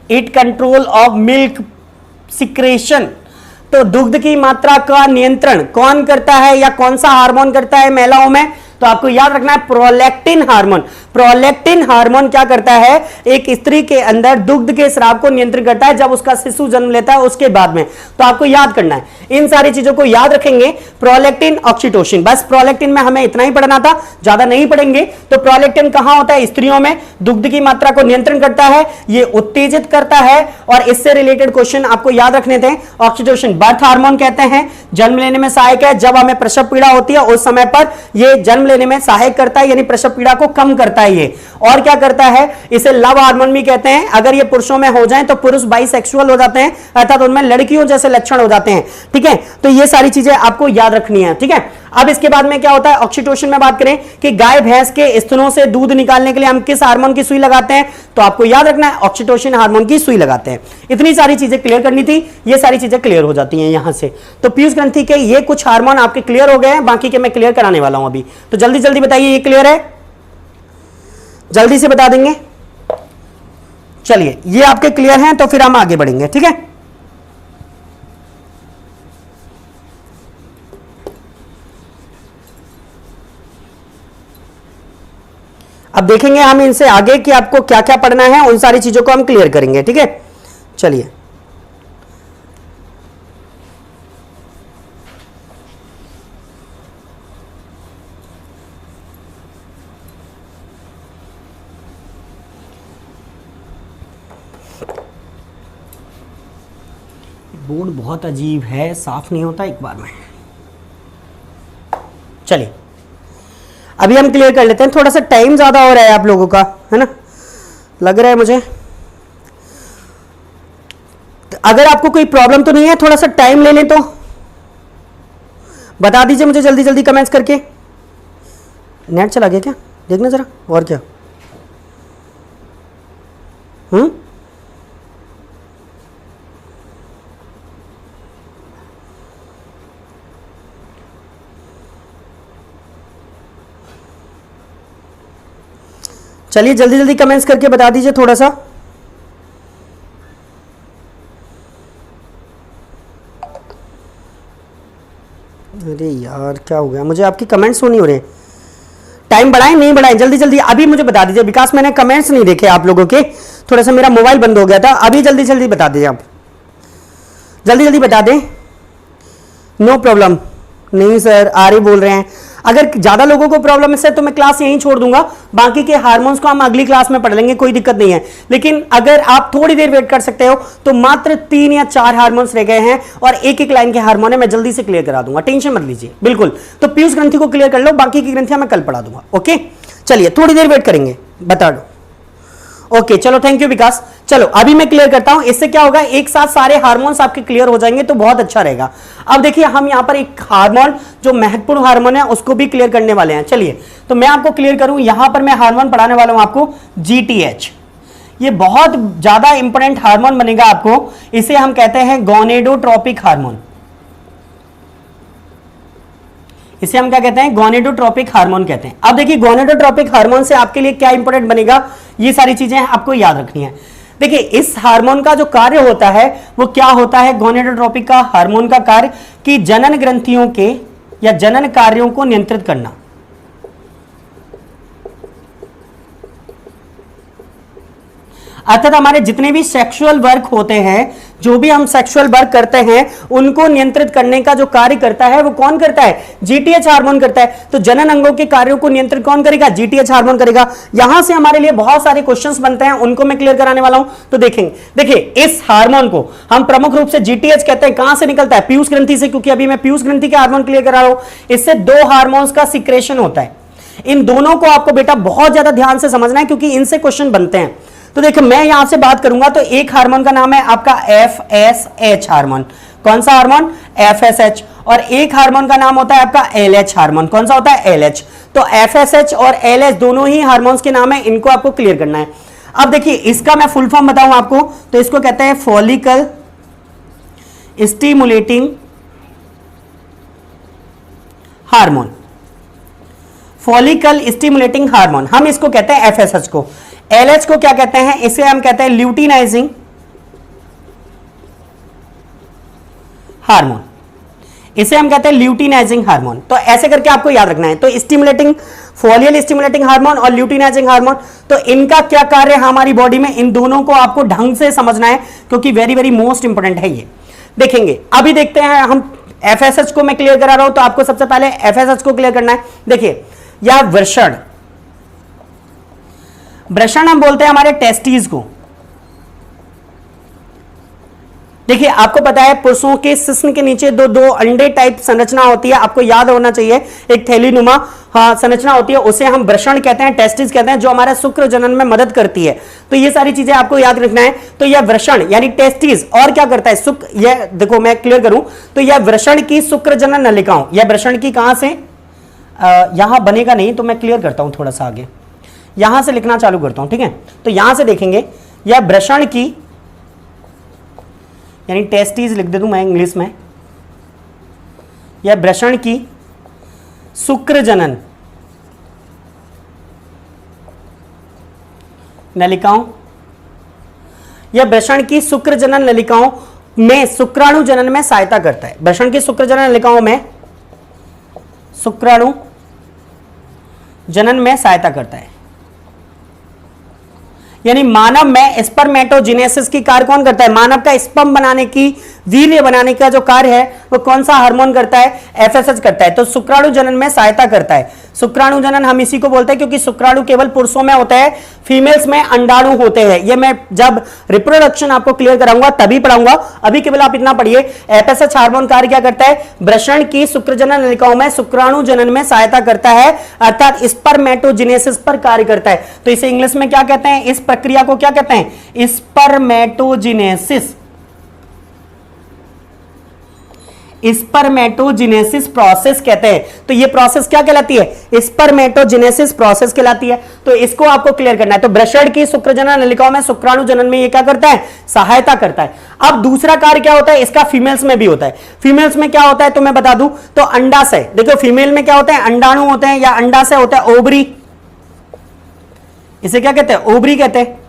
It control of milk secretion. तो दुग्ध की मात्रा का नियंत्रण कौन करता है, या कौन सा हार्मोन करता है महिलाओं में, तो आपको याद रखना है प्रोलैक्टिन हार्मोन। प्रोलैक्टिन हार्मोन क्या करता है? एक स्त्री के अंदर दुग्ध के स्राव को नियंत्रित करता है जब उसका शिशु जन्म लेता है उसके बाद में। तो आपको याद करना है, इन सारी चीजों को याद रखेंगे। प्रोलैक्टिन, ऑक्सीटोसिन, बस प्रोलैक्टिन में हमें इतना ही पढ़ना था, ज्यादा नहीं पढ़ेंगे। तो प्रोलैक्टिन कहां होता है? स्त्रियों में। दुग्ध की मात्रा को नियंत्रण करता है, ये उत्तेजित करता है। और इससे रिलेटेड क्वेश्चन आपको याद रखने थे। ऑक्सीटोसिन बर्थ हार्मोन कहते हैं, जन्म लेने में सहायक है। जब हमें प्रसव पीड़ा होती है उस समय पर यह जन्म लेने में सहायक करता है, यानी प्रसव पीड़ा को कम करता है ये। और क्या करता है? इसे लव हार्मोन भी कहते हैं। अगर ये पुरुषों में हो जाए तो पुरुष बाइसेक्सुअल हो जाते हैं, अर्थात उनमें लड़कियों जैसे लक्षण हो जाते हैं। ठीक है, तो ये सारी चीजें आपको याद रखनी है। ठीक है, अब इसके बाद में क्या होता है? ऑक्सीटोसिन में बात करें कि गाय भैंस के स्तनों से दूध निकालने के लिए हम किस हार्मोन की सुई लगाते हैं, तो आपको याद रखना है ऑक्सीटोसिन हार्मोन की सुई लगाते हैं। इतनी सारी चीजें क्लियर करनी थी, ये सारी चीजें क्लियर हो जाती हैं यहां से। तो पीयूष ग्रंथि के ये कुछ हार्मोन आपके क्लियर हो गए हैं, बाकी के मैं क्लियर कराने वाला हूं अभी। तो जल्दी जल्दी बताइए, ये क्लियर है? जल्दी से बता देंगे। चलिए, ये आपके क्लियर हैं, तो फिर हम आगे बढ़ेंगे। ठीक है, अब देखेंगे हम इनसे आगे कि आपको क्या क्या पढ़ना है, उन सारी चीजों को हम क्लियर करेंगे। ठीक है, चलिए, बोर्ड बहुत अजीब है, साफ नहीं होता एक बार में। चलिए, अभी हम क्लियर कर लेते हैं। थोड़ा सा टाइम ज्यादा हो रहा है आप लोगों का, है ना, लग रहा है मुझे। अगर आपको कोई प्रॉब्लम तो नहीं है, थोड़ा सा टाइम ले लें तो बता दीजिए मुझे जल्दी जल्दी कमेंट्स करके। नेट चला गया क्या? देखना जरा, और क्या। चलिए, जल्दी जल्दी कमेंट्स करके बता दीजिए थोड़ा सा। अरे यार, क्या हो गया? मुझे आपकी कमेंट्स नहीं हो रहे। टाइम बढ़ाएं नहीं बढ़ाएं, जल्दी जल्दी अभी मुझे बता दीजिए। विकास मैंने कमेंट्स नहीं देखे आप लोगों के, थोड़ा सा मेरा मोबाइल बंद हो गया था। अभी जल्दी जल्दी बता दीजिए आप, जल्दी जल्दी बता दें। No problem. नहीं सर आर्य बोल रहे हैं, अगर ज्यादा लोगों को प्रॉब्लम है तो मैं क्लास यहीं छोड़ दूंगा, बाकी के हार्मोन्स को हम अगली क्लास में पढ़ लेंगे, कोई दिक्कत नहीं है। लेकिन अगर आप थोड़ी देर वेट कर सकते हो तो मात्र 3 या 4 हार्मोन्स रह गए हैं और एक एक लाइन के हार्मोन है, मैं जल्दी से क्लियर करा दूंगा, टेंशन मत लीजिए बिल्कुल। तो पीयूष ग्रंथि को क्लियर कर लो, बाकी की ग्रंथियां मैं कल पढ़ा दूंगा। ओके चलिए थोड़ी देर वेट करेंगे, बता दो। ओके चलो थैंक यू विकास। चलो अभी मैं क्लियर करता हूं, इससे क्या होगा एक साथ सारे हार्मोन्स आपके क्लियर हो जाएंगे तो बहुत अच्छा रहेगा। अब देखिए हम यहां पर एक हार्मोन जो महत्वपूर्ण हार्मोन है उसको भी क्लियर करने वाले हैं। चलिए तो मैं आपको क्लियर करूं, यहां पर मैं हार्मोन पढ़ाने वाला हूं आपको GTH। ये बहुत ज्यादा इंपॉर्टेंट हार्मोन बनेगा आपको, इसे हम कहते हैं गोनेडोट्रोपिक हार्मोन। इसे हम क्या कहते हैं? गोनेडोट्रोपिक हार्मोन कहते हैं। अब देखिए गोनेडोट्रोपिक हार्मोन से आपके लिए क्या इंपॉर्टेंट बनेगा, ये सारी चीजें आपको याद रखनी है। देखिए इस हार्मोन का जो कार्य होता है वो क्या होता है, गोनेडोट्रोपिक का हार्मोन का कार्य कि जनन ग्रंथियों के या जनन कार्यों को नियंत्रित करना। अर्थात हमारे जितने भी सेक्सुअल वर्क होते हैं, जो भी हम सेक्सुअल वर्क करते हैं उनको नियंत्रित करने का जो कार्य करता है वो कौन करता है? GTH हार्मोन करता है। तो जनन अंगों के कार्यों को नियंत्रित कौन करेगा? GTH हार्मोन करेगा। यहां से हमारे लिए बहुत सारे क्वेश्चंस बनते हैं, उनको मैं क्लियर कराने वाला हूं। तो देखेंगे, देखिए इस हार्मोन को हम प्रमुख रूप से GTH कहते हैं। कहां से निकलता है? पीयूष ग्रंथि से, क्योंकि अभी मैं पीयूष ग्रंथि के हार्मोन क्लियर करा रहा हूं। इससे 2 हार्मोन्स का सिक्रेशन होता है। इन दोनों को आपको बेटा बहुत ज्यादा ध्यान से समझना है क्योंकि इनसे क्वेश्चन बनते हैं। तो देखिए मैं यहां से बात करूंगा तो एक हार्मोन का नाम है आपका FSH हार्मोन। कौन सा हार्मोन? FSH। और एक हार्मोन का नाम होता है आपका LH हार्मोन। कौन सा होता है? LH। तो FSH और LH दोनों ही हार्मोन्स के नाम है, इनको आपको क्लियर करना है। अब देखिए इसका मैं फुल फॉर्म बताऊं आपको, तो इसको कहते हैं follicle stimulating hormone. Follicle stimulating hormone हम इसको कहते हैं FSH को। LH को क्या कहते हैं? इसे हम कहते हैं ल्यूटिनाइजिंग हार्मोन। इसे हम कहते हैं ल्यूटिनाइजिंग हार्मोन। तो ऐसे करके आपको याद रखना है। तो स्टिमुलेटिंग, फॉलियल स्टिमुलेटिंग हार्मोन और ल्यूटिनाइजिंग हार्मोन, तो इनका क्या कार्य है हमारी बॉडी में, इन दोनों को आपको ढंग से समझना है क्योंकि वेरी वेरी मोस्ट इंपोर्टेंट है ये। देखेंगे अभी देखते हैं हम FSH को मैं क्लियर करा रहा हूं, तो आपको सबसे पहले FSH को क्लियर करना है। देखिए या वृषण, वृषण हम बोलते हैं हमारे टेस्टीज को। देखिए आपको पता है पुरुषों के शिश्न के नीचे दो अंडे टाइप संरचना होती है, आपको याद होना चाहिए, एक थैलीनुमा संरचना होती है, उसे हम वृषण कहते हैं, टेस्टिस कहते हैं, जो हमारे शुक्र जनन में मदद करती है। तो ये सारी चीजें आपको याद रखना है। तो यह वृषण यानी टेस्टिस और क्या करता है? शुक्र, यह देखो मैं क्लियर करूं तो यह वृषण की शुक्र जनन नलिकाओं, यह वृषण की कहां से, यहां बनेगा नहीं तो मैं क्लियर करता हूं थोड़ा सा आगे, यहां से लिखना चालू करता हूं, ठीक है। तो यहां से देखेंगे यह वृषण की यानी टेस्टीज लिख दे दूं मैं इंग्लिश में, यह वृषण की शुक्र जनन नलिकाओं, यह वृषण की शुक्र जनन नलिकाओं में शुक्राणु जनन में सहायता करता है। वृषण की शुक्र जनन नलिकाओं में शुक्राणु जनन में सहायता करता है। यानी मानव में स्पर्मेटोजेनेसिस की कार्य कौन करता है? मानव का स्पर्म बनाने की, वीर्य बनाने का जो कार्य है वो कौन सा हार्मोन करता है? FSH करता है। तो शुक्राणु जनन में सहायता करता है। शुक्राणु जनन हम इसी को बोलते हैं क्योंकि शुक्राणु केवल पुरुषों में होता है, फीमेल्स में अंडाणु होते हैं। ये मैं जब रिप्रोडक्शन आपको क्लियर कराऊंगा तभी पढ़ाऊंगा, अभी केवल आप इतना पढ़िए। FSH हार्मोन कार्य क्या करता है? वृषण की शुक्र जनन नलिकाओं में शुक्राणु जनन में सहायता करता है, अर्थात स्पर्मेटोजेनेसिस पर कार्य करता है। तो इसे इंग्लिश में क्या कहते हैं? इस प्रक्रिया को क्या कहते हैं? स्पर्मेटोजेनेसिस। स्पर्मेटोजेनेसिस प्रोसेस कहते हैं। तो ये प्रोसेस क्या कहलाती है? स्पर्मेटोजेनेसिस प्रोसेस कहलाती है। तो इसको आपको क्लियर करना है। तो वृषण की शुक्र जनन नलिकाओं में शुक्राणु जनन में ये क्या करता है? सहायता करता है। अब दूसरा कार्य क्या होता है इसका? फीमेल्स में भी होता है। फीमेल्स में क्या होता है तो मैं बता दूं, तो अंडाशय, देखो फीमेल में क्या होता है? अंडाणु होते हैं या अंडाशय होता है, ओवरी, इसे क्या कहते हैं? ओवरी कहते हैं।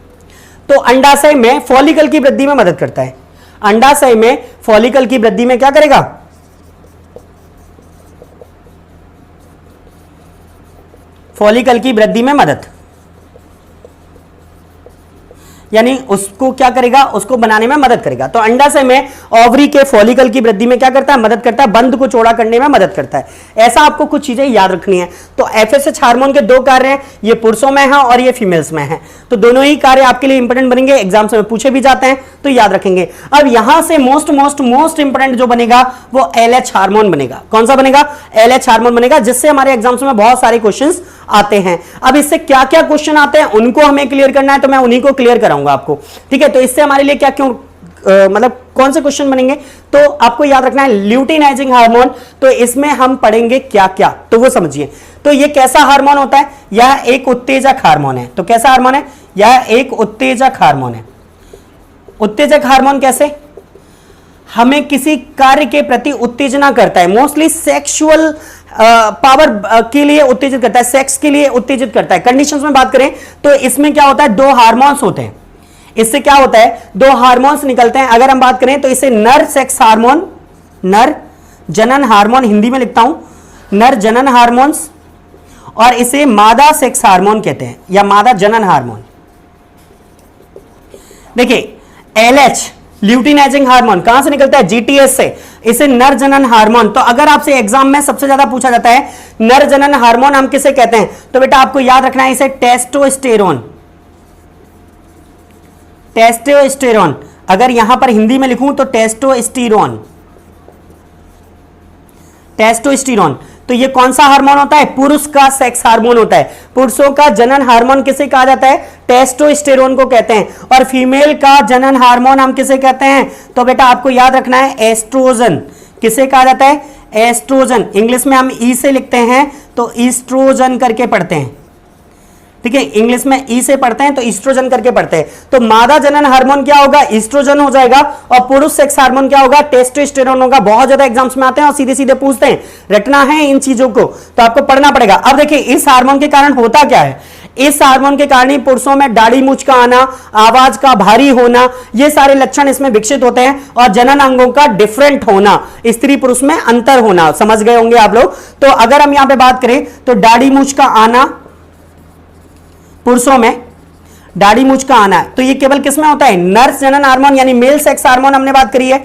तो अंडाशय में फॉलिकल की वृद्धि में मदद करता है। अंडाशय में फॉलिकल की वृद्धि में क्या करेगा? फॉलिकल की वृद्धि में मदद, यानी उसको क्या करेगा, उसको बनाने में मदद करेगा। तो अंडाशय में ओवरी के फॉलिकल की वृद्धि में क्या करता है, मदद करता है, बंध को चौड़ा करने में मदद करता है। ऐसा आपको कुछ चीजें याद रखनी है। तो एफएसएच हार्मोन के दो कार्य हैं, ये पुरुषों में है और ये फीमेल्स में है। तो दोनों ही कार्य आपके लिए इंपॉर्टेंट बनेंगे, एग्जाम्स में पूछे भी जाते हैं तो याद रखेंगे। अब यहां से मोस्ट इंपॉर्टेंट जो बनेगा वो एलएच हार्मोन बनेगा। कौन सा बनेगा, एलएच हार्मोन बनेगा, जिससे हमारे एग्जाम्स में बहुत सारे क्वेश्चंस आते हैं। अब इससे क्या क्या क्वेश्चन आते हैं उनको हमें क्लियर करना है, तो मैं उन्हीं को क्लियर कराऊंगा आपको, ठीक है। तो इससे हमारे लिए क्या क्यों मतलब कौन से क्वेश्चन बनेंगे, तो आपको याद रखना है ल्यूटिनाइजिंग हार्मोन। तो इसमें हम पढ़ेंगे क्या क्या, तो वो समझिए। तो ये कैसा हार्मोन होता है, यह एक उत्तेजक हार्मोन है। तो कैसा हार्मोन है, यह एक उत्तेजक हार्मोन है। उत्तेजक हार्मोन कैसे, हमें किसी कार्य के प्रति उत्तेजना करता है, मोस्टली सेक्सुअल पावर के लिए उत्तेजित करता है, सेक्स के लिए उत्तेजित करता है। कंडीशंस में बात करें तो इसमें क्या होता है, दो हार्मोन्स होते हैं। इससे क्या होता है, दो हार्मोन्स निकलते हैं। अगर हम बात करें तो इसे नर सेक्स हार्मोन, नर जनन हार्मोन हिंदी में लिखता हूं, नर जनन हार्मोन्स, और इसे मादा सेक्स हार्मोन कहते हैं या मादा जनन हार्मोन। देखिए एलएच ल्यूटिनाइजिंग हार्मोन कहां से निकलता है, जीटीएस से, इसे नर जनन हार्मोन। तो अगर आपसे एग्जाम में सबसे ज्यादा पूछा जाता है नर जनन हार्मोन हम किसे कहते हैं, तो बेटा आपको याद रखना है इसे टेस्टोस्टेरोन, टेस्टोस्टेरोन। अगर यहां पर हिंदी में लिखूं तो टेस्टोस्टेरोन, टेस्टोस्टेरोन। तो ये कौन सा हार्मोन होता है, पुरुष का सेक्स हार्मोन होता है। पुरुषों का जनन हार्मोन किसे कहा जाता है, टेस्टोस्टेरोन को कहते हैं। और फीमेल का जनन हार्मोन हम किसे कहते हैं, तो बेटा आपको याद रखना है एस्ट्रोजन। किसे कहा जाता है, एस्ट्रोजन। इंग्लिश में हम ई से लिखते हैं तो ईस्ट्रोजन करके पढ़ते हैं, ठीक है। इंग्लिश में ई से पढ़ते हैं तो ईस्ट्रोजन करके पढ़ते हैं। तो मादा जनन हार्मोन क्या होगा, ईस्ट्रोजन हो जाएगा, और पुरुष सेक्स हार्मोन क्या होगा, टेस्टोस्टेरोन होगा। बहुत ज्यादा एग्जाम्स में आते हैं और सीधे सीधे पूछते हैं, रटना है इन चीजों को, तो आपको पढ़ना पड़ेगा। अब देखिए इस हार्मोन के कारण होता क्या है, इस हार्मोन के कारण ही पुरुषों में दाढ़ी मूंछ का आना, आवाज का भारी होना, ये सारे लक्षण इसमें विकसित होते हैं। और जनन अंगों का डिफरेंट होना, स्त्री पुरुष में अंतर होना, समझ गए होंगे आप लोग। तो अगर हम यहां पे बात करें तो दाढ़ी मूंछ का आना, पुरुषों में दाढ़ी मूंछ का आना, तो ये केवल किसमें होता है, नर जनन हार्मोन यानी मेल सेक्स हार्मोन हमने बात करी है।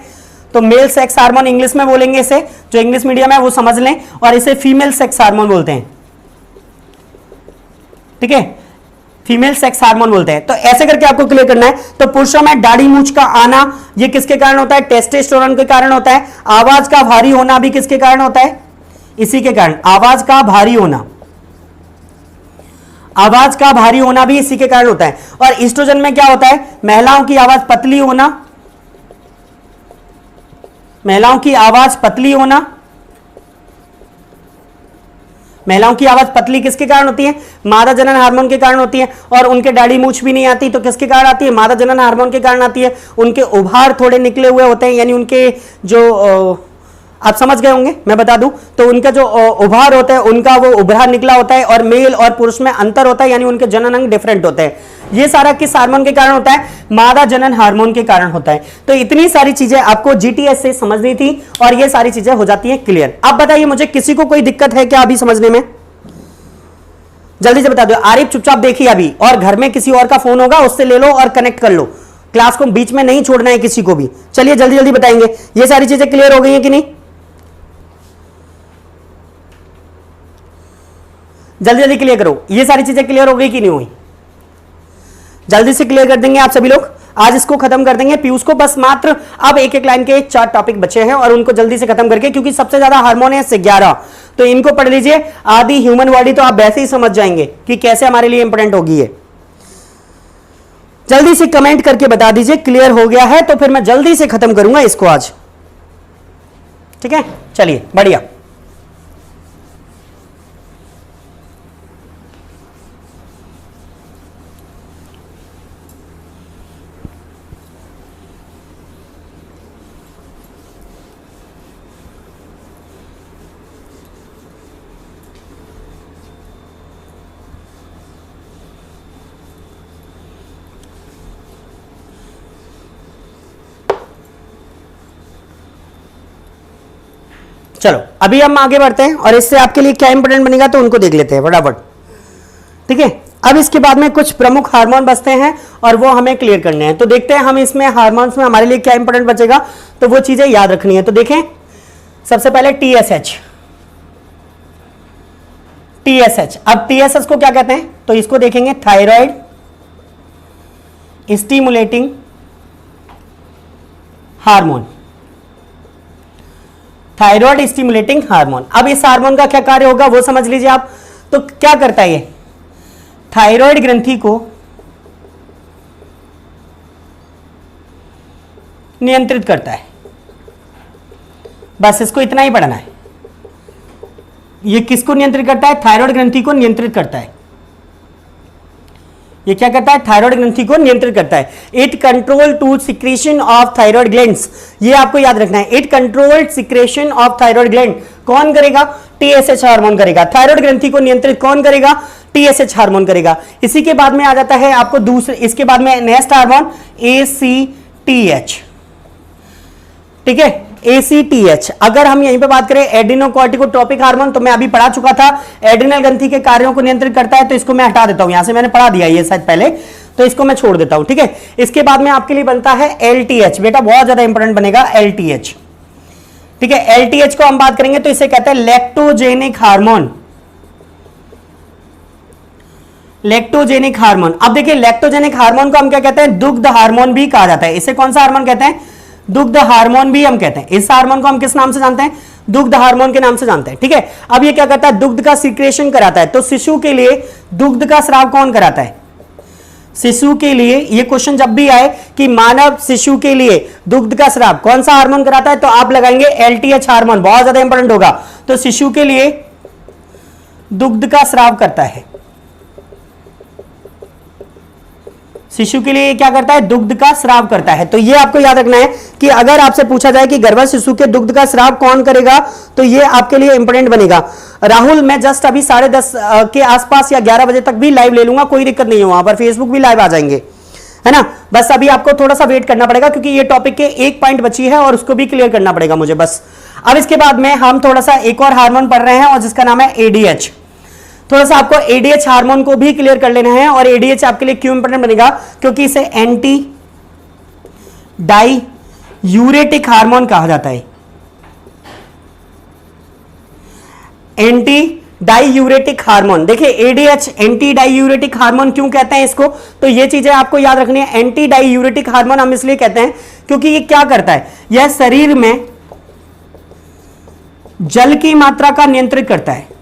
तो मेल सेक्स हार्मोन इंग्लिश में बोलेंगे इसे, जो इंग्लिश मीडियम है वो समझ लें, और इसे फीमेल सेक्स हार्मोन बोलते हैं, ठीक है, फीमेल सेक्स हार्मोन बोलते हैं। तो ऐसे करके आपको क्लियर करना है। तो पुरुषों में दाढ़ी मूंछ का आना ये किसके कारण होता है, टेस्टोस्टेरोन के कारण होता है। आवाज का भारी होना भी किसके कारण होता है, इसी के कारण, आवाज का भारी होना, आवाज का भारी होना भी इसी के कारण होता है। और ईस्ट्रोजन में क्या होता है, महिलाओं की आवाज पतली होना, महिलाओं की आवाज पतली होना, महिलाओं की आवाज पतली किसके कारण होती है, मादा जनन हार्मोन के कारण होती है। और उनके दाढ़ी मूंछ भी नहीं आती, तो किसके कारण आती है, मादा जनन हार्मोन के कारण आती है। उनके उभार थोड़े निकले हुए होते हैं, यानी उनके जो आप समझ गए होंगे, मैं बता दूं तो उनका जो उभार होता है उनका वो उभार निकला होता है, और मेल और पुरुष में अंतर होता है, यानी उनके जनन अंग डिफरेंट होते हैं। ये सारा किस हार्मोन के कारण होता है, मादा जनन हार्मोन के कारण होता है। तो इतनी सारी चीजें आपको जीटीएस से समझनी थी और ये सारी चीजें हो जाती है क्लियर। अब बताइए मुझे, किसी को कोई दिक्कत है क्या अभी समझने में, जल्दी से बता दो। आरिफ चुपचाप देखिए अभी, और घर में किसी और का फोन होगा उससे ले लो और कनेक्ट कर लो, क्लास को बीच में नहीं छोड़ना है किसी को भी। चलिए जल्दी जल्दी बताएंगे, ये सारी चीजें क्लियर हो गई है कि नहीं, जल्दी जल्दी क्लियर करो। ये सारी चीजें क्लियर हो गई कि नहीं हुई, जल्दी से क्लियर कर देंगे आप सभी लोग। आज इसको खत्म कर देंगे पीयूष को, बस मात्र अब एक एक लाइन के 4 टॉपिक बचे हैं और उनको जल्दी से खत्म करके, क्योंकि सबसे ज्यादा हार्मोन है 11, तो इनको पढ़ लीजिए। आदि ह्यूमन बॉडी तो आप वैसे ही समझ जाएंगे कि कैसे हमारे लिए इंपॉर्टेंट होगी ये। जल्दी से कमेंट करके बता दीजिए क्लियर हो गया है, तो फिर मैं जल्दी से खत्म करूंगा इसको आज, ठीक है। चलिए बढ़िया, चलो अभी हम आगे बढ़ते हैं और इससे आपके लिए क्या इंपॉर्टेंट बनेगा तो उनको देख लेते हैं फटाफट। ठीक है, अब इसके बाद में कुछ प्रमुख हार्मोन बचते हैं और वो हमें क्लियर करने हैं। तो देखते हैं हम इसमें हार्मोन्स में हमारे लिए क्या इंपॉर्टेंट बचेगा, तो वो चीजें याद रखनी है। तो देखें सबसे पहले TSH। अब TSH को क्या कहते हैं, तो इसको देखेंगे thyroid stimulating hormone. Thyroid stimulating hormone. अब इस हार्मोन का क्या कार्य होगा वो समझ लीजिए आप। तो क्या करता है ये, थायराइड ग्रंथि को नियंत्रित करता है। बस इसको इतना ही पढ़ना है। ये किसको नियंत्रित करता है, थायराइड ग्रंथि को नियंत्रित करता है। ये क्या करता है, थायराइड ग्रंथि को नियंत्रित करता है। It control to secretion of thyroid glands, ये आपको याद रखना है। It control secretion of thyroid gland, कौन करेगा, TSH हार्मोन करेगा। थायराइड ग्रंथि को नियंत्रित कौन करेगा, TSH हार्मोन करेगा। इसी के बाद में आ जाता है आपको दूसरे, इसके बाद में नेक्स्ट हार्मोन ACTH, ठीक है, ACTH। अगर हम यहीं पे बात करें एड्रिनोकॉर्टिकोट्रोपिक हार्मोन, तो मैं अभी पढ़ा चुका था, एड्रिनल ग्रंथि के कार्यों को नियंत्रित करता है। तो इसको मैं हटा देता हूं, यहां से मैंने पढ़ा दिया ये शायद पहले, तो इसको मैं छोड़ देता हूं, ठीक है। इसके बाद में आपके लिए बनता है LTH, बेटा बहुत ज्यादा इंपॉर्टेंट बनेगा LTH, ठीक है। LTH को हम बात करेंगे तो इसे कहते हैं लैक्टोजेनिक हार्मोन। लैक्टोजेनिक हार्मोन, अब देखिए लैक्टोजेनिक हार्मोन को हम क्या कहते हैं, दुग्ध हार्मोन भी कहा जाता है। इसे कौन सा हार्मोन कहते हैं, दुग्ध हार्मोन भी हम कहते हैं। इस हार्मोन को हम किस नाम से जानते हैं, दुग्ध हार्मोन के नाम से जानते हैं, ठीक है। अब ये क्या करता है, दुग्ध का सिक्रेशन कराता है। तो शिशु के लिए दुग्ध का स्राव कौन कराता है, शिशु के लिए, ये क्वेश्चन जब भी आए कि मानव शिशु के लिए दुग्ध का स्राव कौन सा हार्मोन कराता है, तो आप लगाएंगे LTH हार्मोन, बहुत ज्यादा इंपॉर्टेंट होगा। तो शिशु के लिए दुग्ध का स्राव करता है, शिशु के लिए क्या करता है, दुग्ध का स्राव करता है। तो ये आपको याद रखना है कि अगर आपसे पूछा जाए कि गर्भस्थ शिशु के दुग्ध का स्राव कौन करेगा, तो ये आपके लिए इंपॉर्टेंट बनेगा। राहुल, मैं जस्ट अभी 10:30 के आसपास या 11 बजे तक भी लाइव ले लूंगा, कोई दिक्कत नहीं है, वहां पर फेसबुक भी लाइव आ जाएंगे, है ना। बस अभी आपको थोड़ा सा वेट करना पड़ेगा क्योंकि ये टॉपिक के एक पॉइंट बची है और उसको भी क्लियर करना पड़ेगा मुझे बस। अब इसके बाद में हम थोड़ा सा एक और हार्मोन पढ़ रहे हैं और जिसका नाम है ADH। थोड़ा सा आपको ADH हार्मोन को भी क्लियर कर लेना है। और ADH आपके लिए क्यों इंपॉर्टेंट बनेगा, क्योंकि इसे एंटी डाईयूरेटिक हार्मोन कहा जाता है। एंटी डाईयूरेटिक हार्मोन, देखिए ADH एंटी डाईयूरेटिक हार्मोन क्यों कहते हैं इसको, तो ये चीजें आपको याद रखनी है। एंटी डाईयूरेटिक हार्मोन हम इसलिए कहते हैं क्योंकि ये क्या करता है, यह शरीर में जल की मात्रा का नियंत्रित करता है।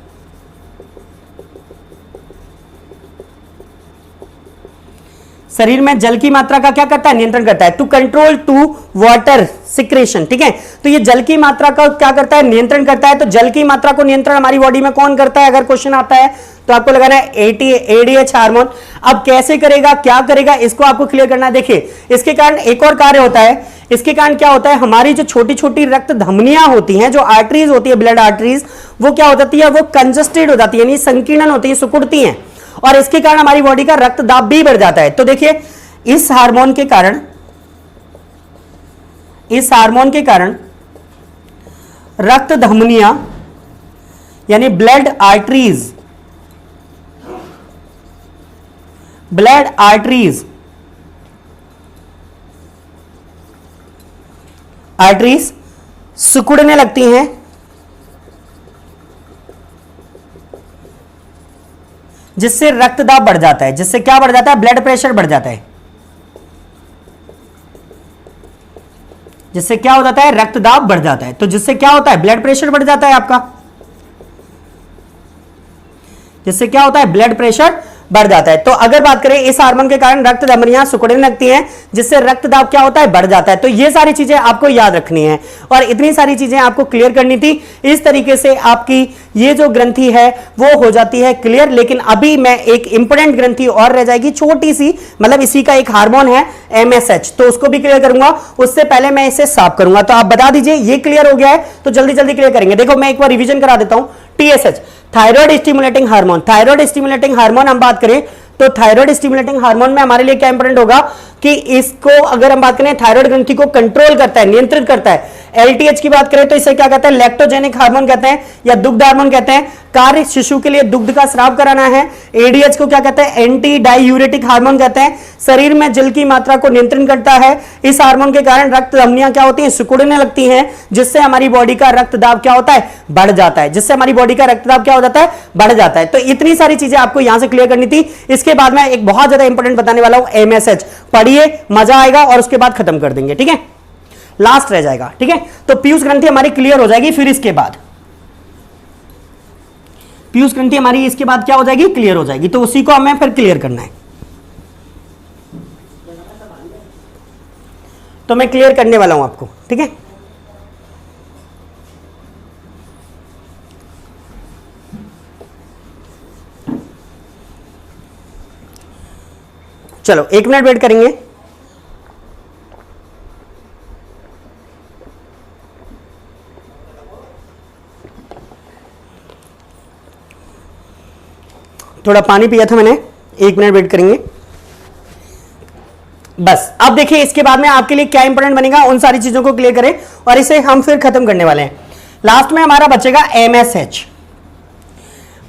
शरीर में जल की मात्रा का क्या करता है, नियंत्रण करता है। To control to water secretion, ठीक है। तो ये जल की मात्रा का क्या करता है, नियंत्रण करता है। तो जल की मात्रा को नियंत्रण हमारी बॉडी में कौन करता है, अगर क्वेश्चन आता है तो आपको लगाना है ADH हार्मोन। अब कैसे करेगा, क्या करेगा, इसको आपको क्लियर करना है। देखिए इसके कारण एक और कार्य होता है। इसके कारण क्या होता है, हमारी जो छोटी छोटी रक्त धमनियां होती हैं, जो आर्टरीज होती है, ब्लड आर्टरीज, वो क्या हो जाती है, वो कंजस्टेड हो जाती है, यानी संकीर्ण होती है, सिकुड़ती हैं। और इसके कारण हमारी बॉडी का रक्त दाब भी बढ़ जाता है। तो देखिए इस हार्मोन के कारण रक्त धमनियां यानी ब्लड आर्टरीज सिकुड़ने लगती हैं, जिससे रक्तदाब बढ़ जाता है। जिससे क्या बढ़ जाता है, ब्लड प्रेशर बढ़ जाता है। जिससे क्या हो जाता है, रक्तदाब बढ़ जाता है। तो जिससे क्या होता है, ब्लड प्रेशर बढ़ जाता है आपका। जिससे क्या होता है, ब्लड प्रेशर बढ़ जाता है। तो अगर बात करें इस हार्मोन के कारण रक्त धमनियां सिकुड़ने लगती हैं, जिससे रक्तदाब क्या होता है, बढ़ जाता है। तो ये सारी चीजें आपको याद रखनी है और इतनी सारी चीजें आपको क्लियर करनी थी। इस तरीके से आपकी ये जो ग्रंथि है वो हो जाती है क्लियर। लेकिन अभी मैं एक इंपॉर्टेंट ग्रंथि और रह जाएगी, छोटी सी, मतलब इसी का एक हार्मोन है MSH, तो उसको भी क्लियर करूंगा। उससे पहले मैं इसे साफ करूंगा। तो आप बता दीजिए ये क्लियर हो गया है तो जल्दी जल्दी क्लियर करेंगे। देखो मैं एक बार रिवीजन करा देता हूं। TSH thyroid stimulating hormone. Thyroid stimulating hormone हम बात करें तो थायराइड स्टिमुलेटिंग हार्मोन में हमारे लिए क्या इंपॉर्टेंट होगा कि इसको अगर हम बात करें, थायराइड ग्रंथि को कंट्रोल करता है, नियंत्रित करता है। LTH की बात करें तो इसे क्या कहते हैं, लैक्टोजेनिक हार्मोन कहते हैं या दुग्ध हार्मोन कहते हैं। कार्य शिशु के लिए दुग्ध का स्राव कराना है। ADH को क्या कहते हैं, एंटी डायूरेटिक हार्मोन कहते हैं। शरीर में जल की मात्रा को नियंत्रण करता है। इस हार्मोन के कारण रक्त धमनियां क्या होती हैं, सिकुड़ने लगती हैं, जिससे हमारी बॉडी का रक्तदाब क्या होता है, बढ़ जाता है, जिससे हमारी बॉडी का रक्तदाब क्या हो जाता है, बढ़ जाता है। तो इतनी सारी चीजें आपको यहां से क्लियर करनी थी। इसके बाद मैं एक बहुत ज्यादा इंपॉर्टेंट बताने वाला हूं, MSH। पढ़िए, मजा आएगा और उसके बाद खत्म कर देंगे, ठीक है, लास्ट रह जाएगा, ठीक है। तो पीयूष ग्रंथि हमारी क्लियर हो जाएगी, फिर इसके बाद पीयूष ग्रंथि हमारी इसके बाद क्या हो जाएगी, क्लियर हो जाएगी। तो उसी को हमें फिर क्लियर करना है। तो मैं क्लियर करने वाला हूं आपको, ठीक है। चलो 1 मिनट वेट करेंगे। थोड़ा पानी पिया था मैंने, 1 मिनट वेट करेंगे बस। अब देखिए इसके बाद में आपके लिए क्या इंपॉर्टेंट बनेगा, उन सारी चीजों को क्लियर करें और इसे हम फिर खत्म करने वाले हैं। लास्ट में हमारा बचेगा MSH।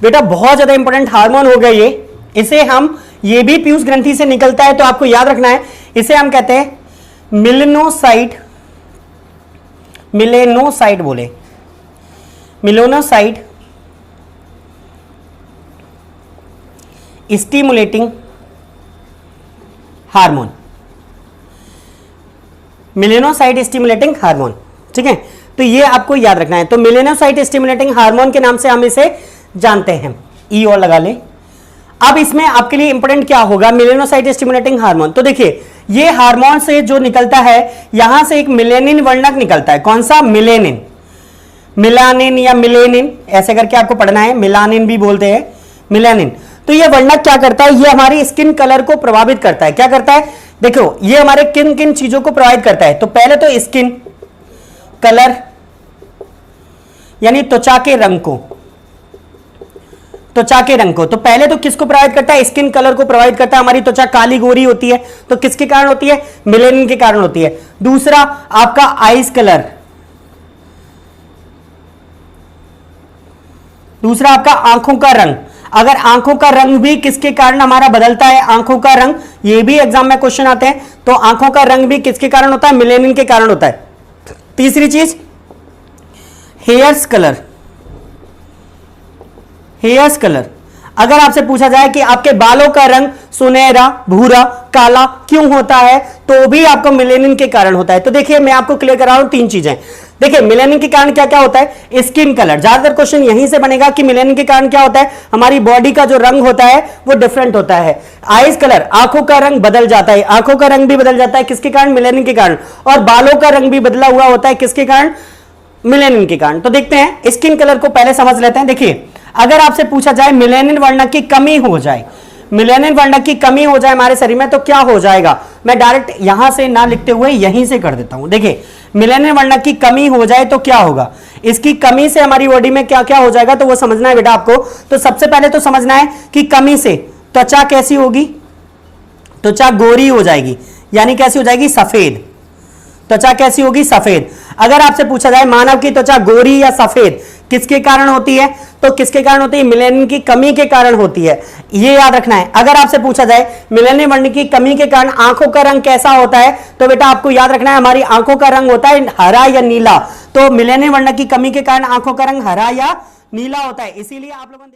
बेटा बहुत ज्यादा इंपॉर्टेंट हार्मोन हो गया ये। इसे हम, ये भी पीयूष ग्रंथि से निकलता है, तो आपको याद रखना है, इसे हम कहते हैं मिलेनोसाइट। मिलेनोसाइट बोले, melanocyte stimulating hormone. Melanocyte stimulating hormone, ठीक है। तो ये आपको याद रखना है। तो मिलेनोसाइट स्टिमुलेटिंग हार्मोन के नाम से हम इसे जानते हैं, ई और लगा ले। अब इसमें आपके लिए इंपॉर्टेंट क्या होगा, मिलेनोसाइट स्टिमुलेटिंग हार्मोन। तो देखिए ये हार्मोन से जो निकलता है, यहां से एक मिलेनिन वर्णक निकलता है। कौन सा, मिलेनिन, मिलानिन या मिलेनिन ऐसे करके आपको पढ़ना है, मिलानिन भी बोलते हैं, मिलेनिन। तो ये वर्णक क्या करता है, ये हमारी स्किन कलर को प्रभावित करता है। क्या करता है, देखो ये हमारे किन किन चीजों को प्रभावित करता है। तो पहले तो स्किन कलर यानी त्वचा के रंग को, त्वचा के रंग को। तो पहले तो किसको प्रभावित करता है, स्किन कलर को प्रभावित करता है। हमारी त्वचा काली गोरी होती है तो किसके कारण होती है, मिलेनिन के कारण होती है। दूसरा आपका आइज कलर, दूसरा आपका आंखों का रंग। अगर आंखों का रंग भी किसके कारण हमारा बदलता है, आंखों का रंग, ये भी एग्जाम में क्वेश्चन आते हैं। तो आंखों का रंग भी किसके कारण होता है, मिलेनिन के कारण होता है। तीसरी चीज हेयर्स कलर, हेयर्स कलर। अगर आपसे पूछा जाए कि आपके बालों का रंग सुनहरा, भूरा, काला क्यों होता है, तो भी आपको मिलेनिन के कारण होता है। तो देखिए मैं आपको क्लियर करा रहा हूं 3 चीजें। देखिए मिलेनिन के कारण क्या क्या होता है, स्किन कलर। ज्यादातर क्वेश्चन यहीं से बनेगा कि मिलेनिन के कारण क्या होता है, हमारी बॉडी का जो रंग होता है वो डिफरेंट होता है। आइज कलर, आंखों का रंग बदल जाता है, आंखों का रंग भी बदल जाता है, किसके कारण, मिलेनिन के कारण। और बालों का रंग भी बदला हुआ होता है, किसके कारण, मिलेनिन के कारण। तो देखते हैं स्किन कलर को पहले समझ लेते हैं। देखिए अगर आपसे पूछा जाए मिलेनिन वर्णक की कमी हो जाए, मिलेनिन वर्णक की कमी हो जाए हमारे शरीर में, तो क्या हो जाएगा। मैं डायरेक्ट यहां से ना लिखते हुए यहीं से कर देता हूं। देखिए मिलेनिन वर्णक की कमी हो जाए तो क्या होगा, इसकी कमी से हमारी बॉडी में क्या क्या हो जाएगा, तो वो समझना है बेटा आपको। तो सबसे पहले तो समझना है कि कमी से त्वचा कैसी होगी, त्वचा गोरी हो जाएगी, यानी कैसी हो जाएगी, सफेद। त्वचा कैसी होगी, सफेद। अगर आपसे पूछा जाए मानव की त्वचा गोरी या सफेद किसके कारण होती है, तो किसके कारण होती है, मिलेनिन की कमी के कारण होती है। ये याद रखना है। अगर आपसे पूछा जाए मिलेनिन वर्णक की कमी के कारण आंखों का रंग कैसा होता है, तो बेटा आपको याद रखना है हमारी आंखों का रंग होता है हरा या नीला। तो मिलेनिन वर्णक की कमी के कारण आंखों का रंग हरा या नीला होता है। इसीलिए आप लोगों ने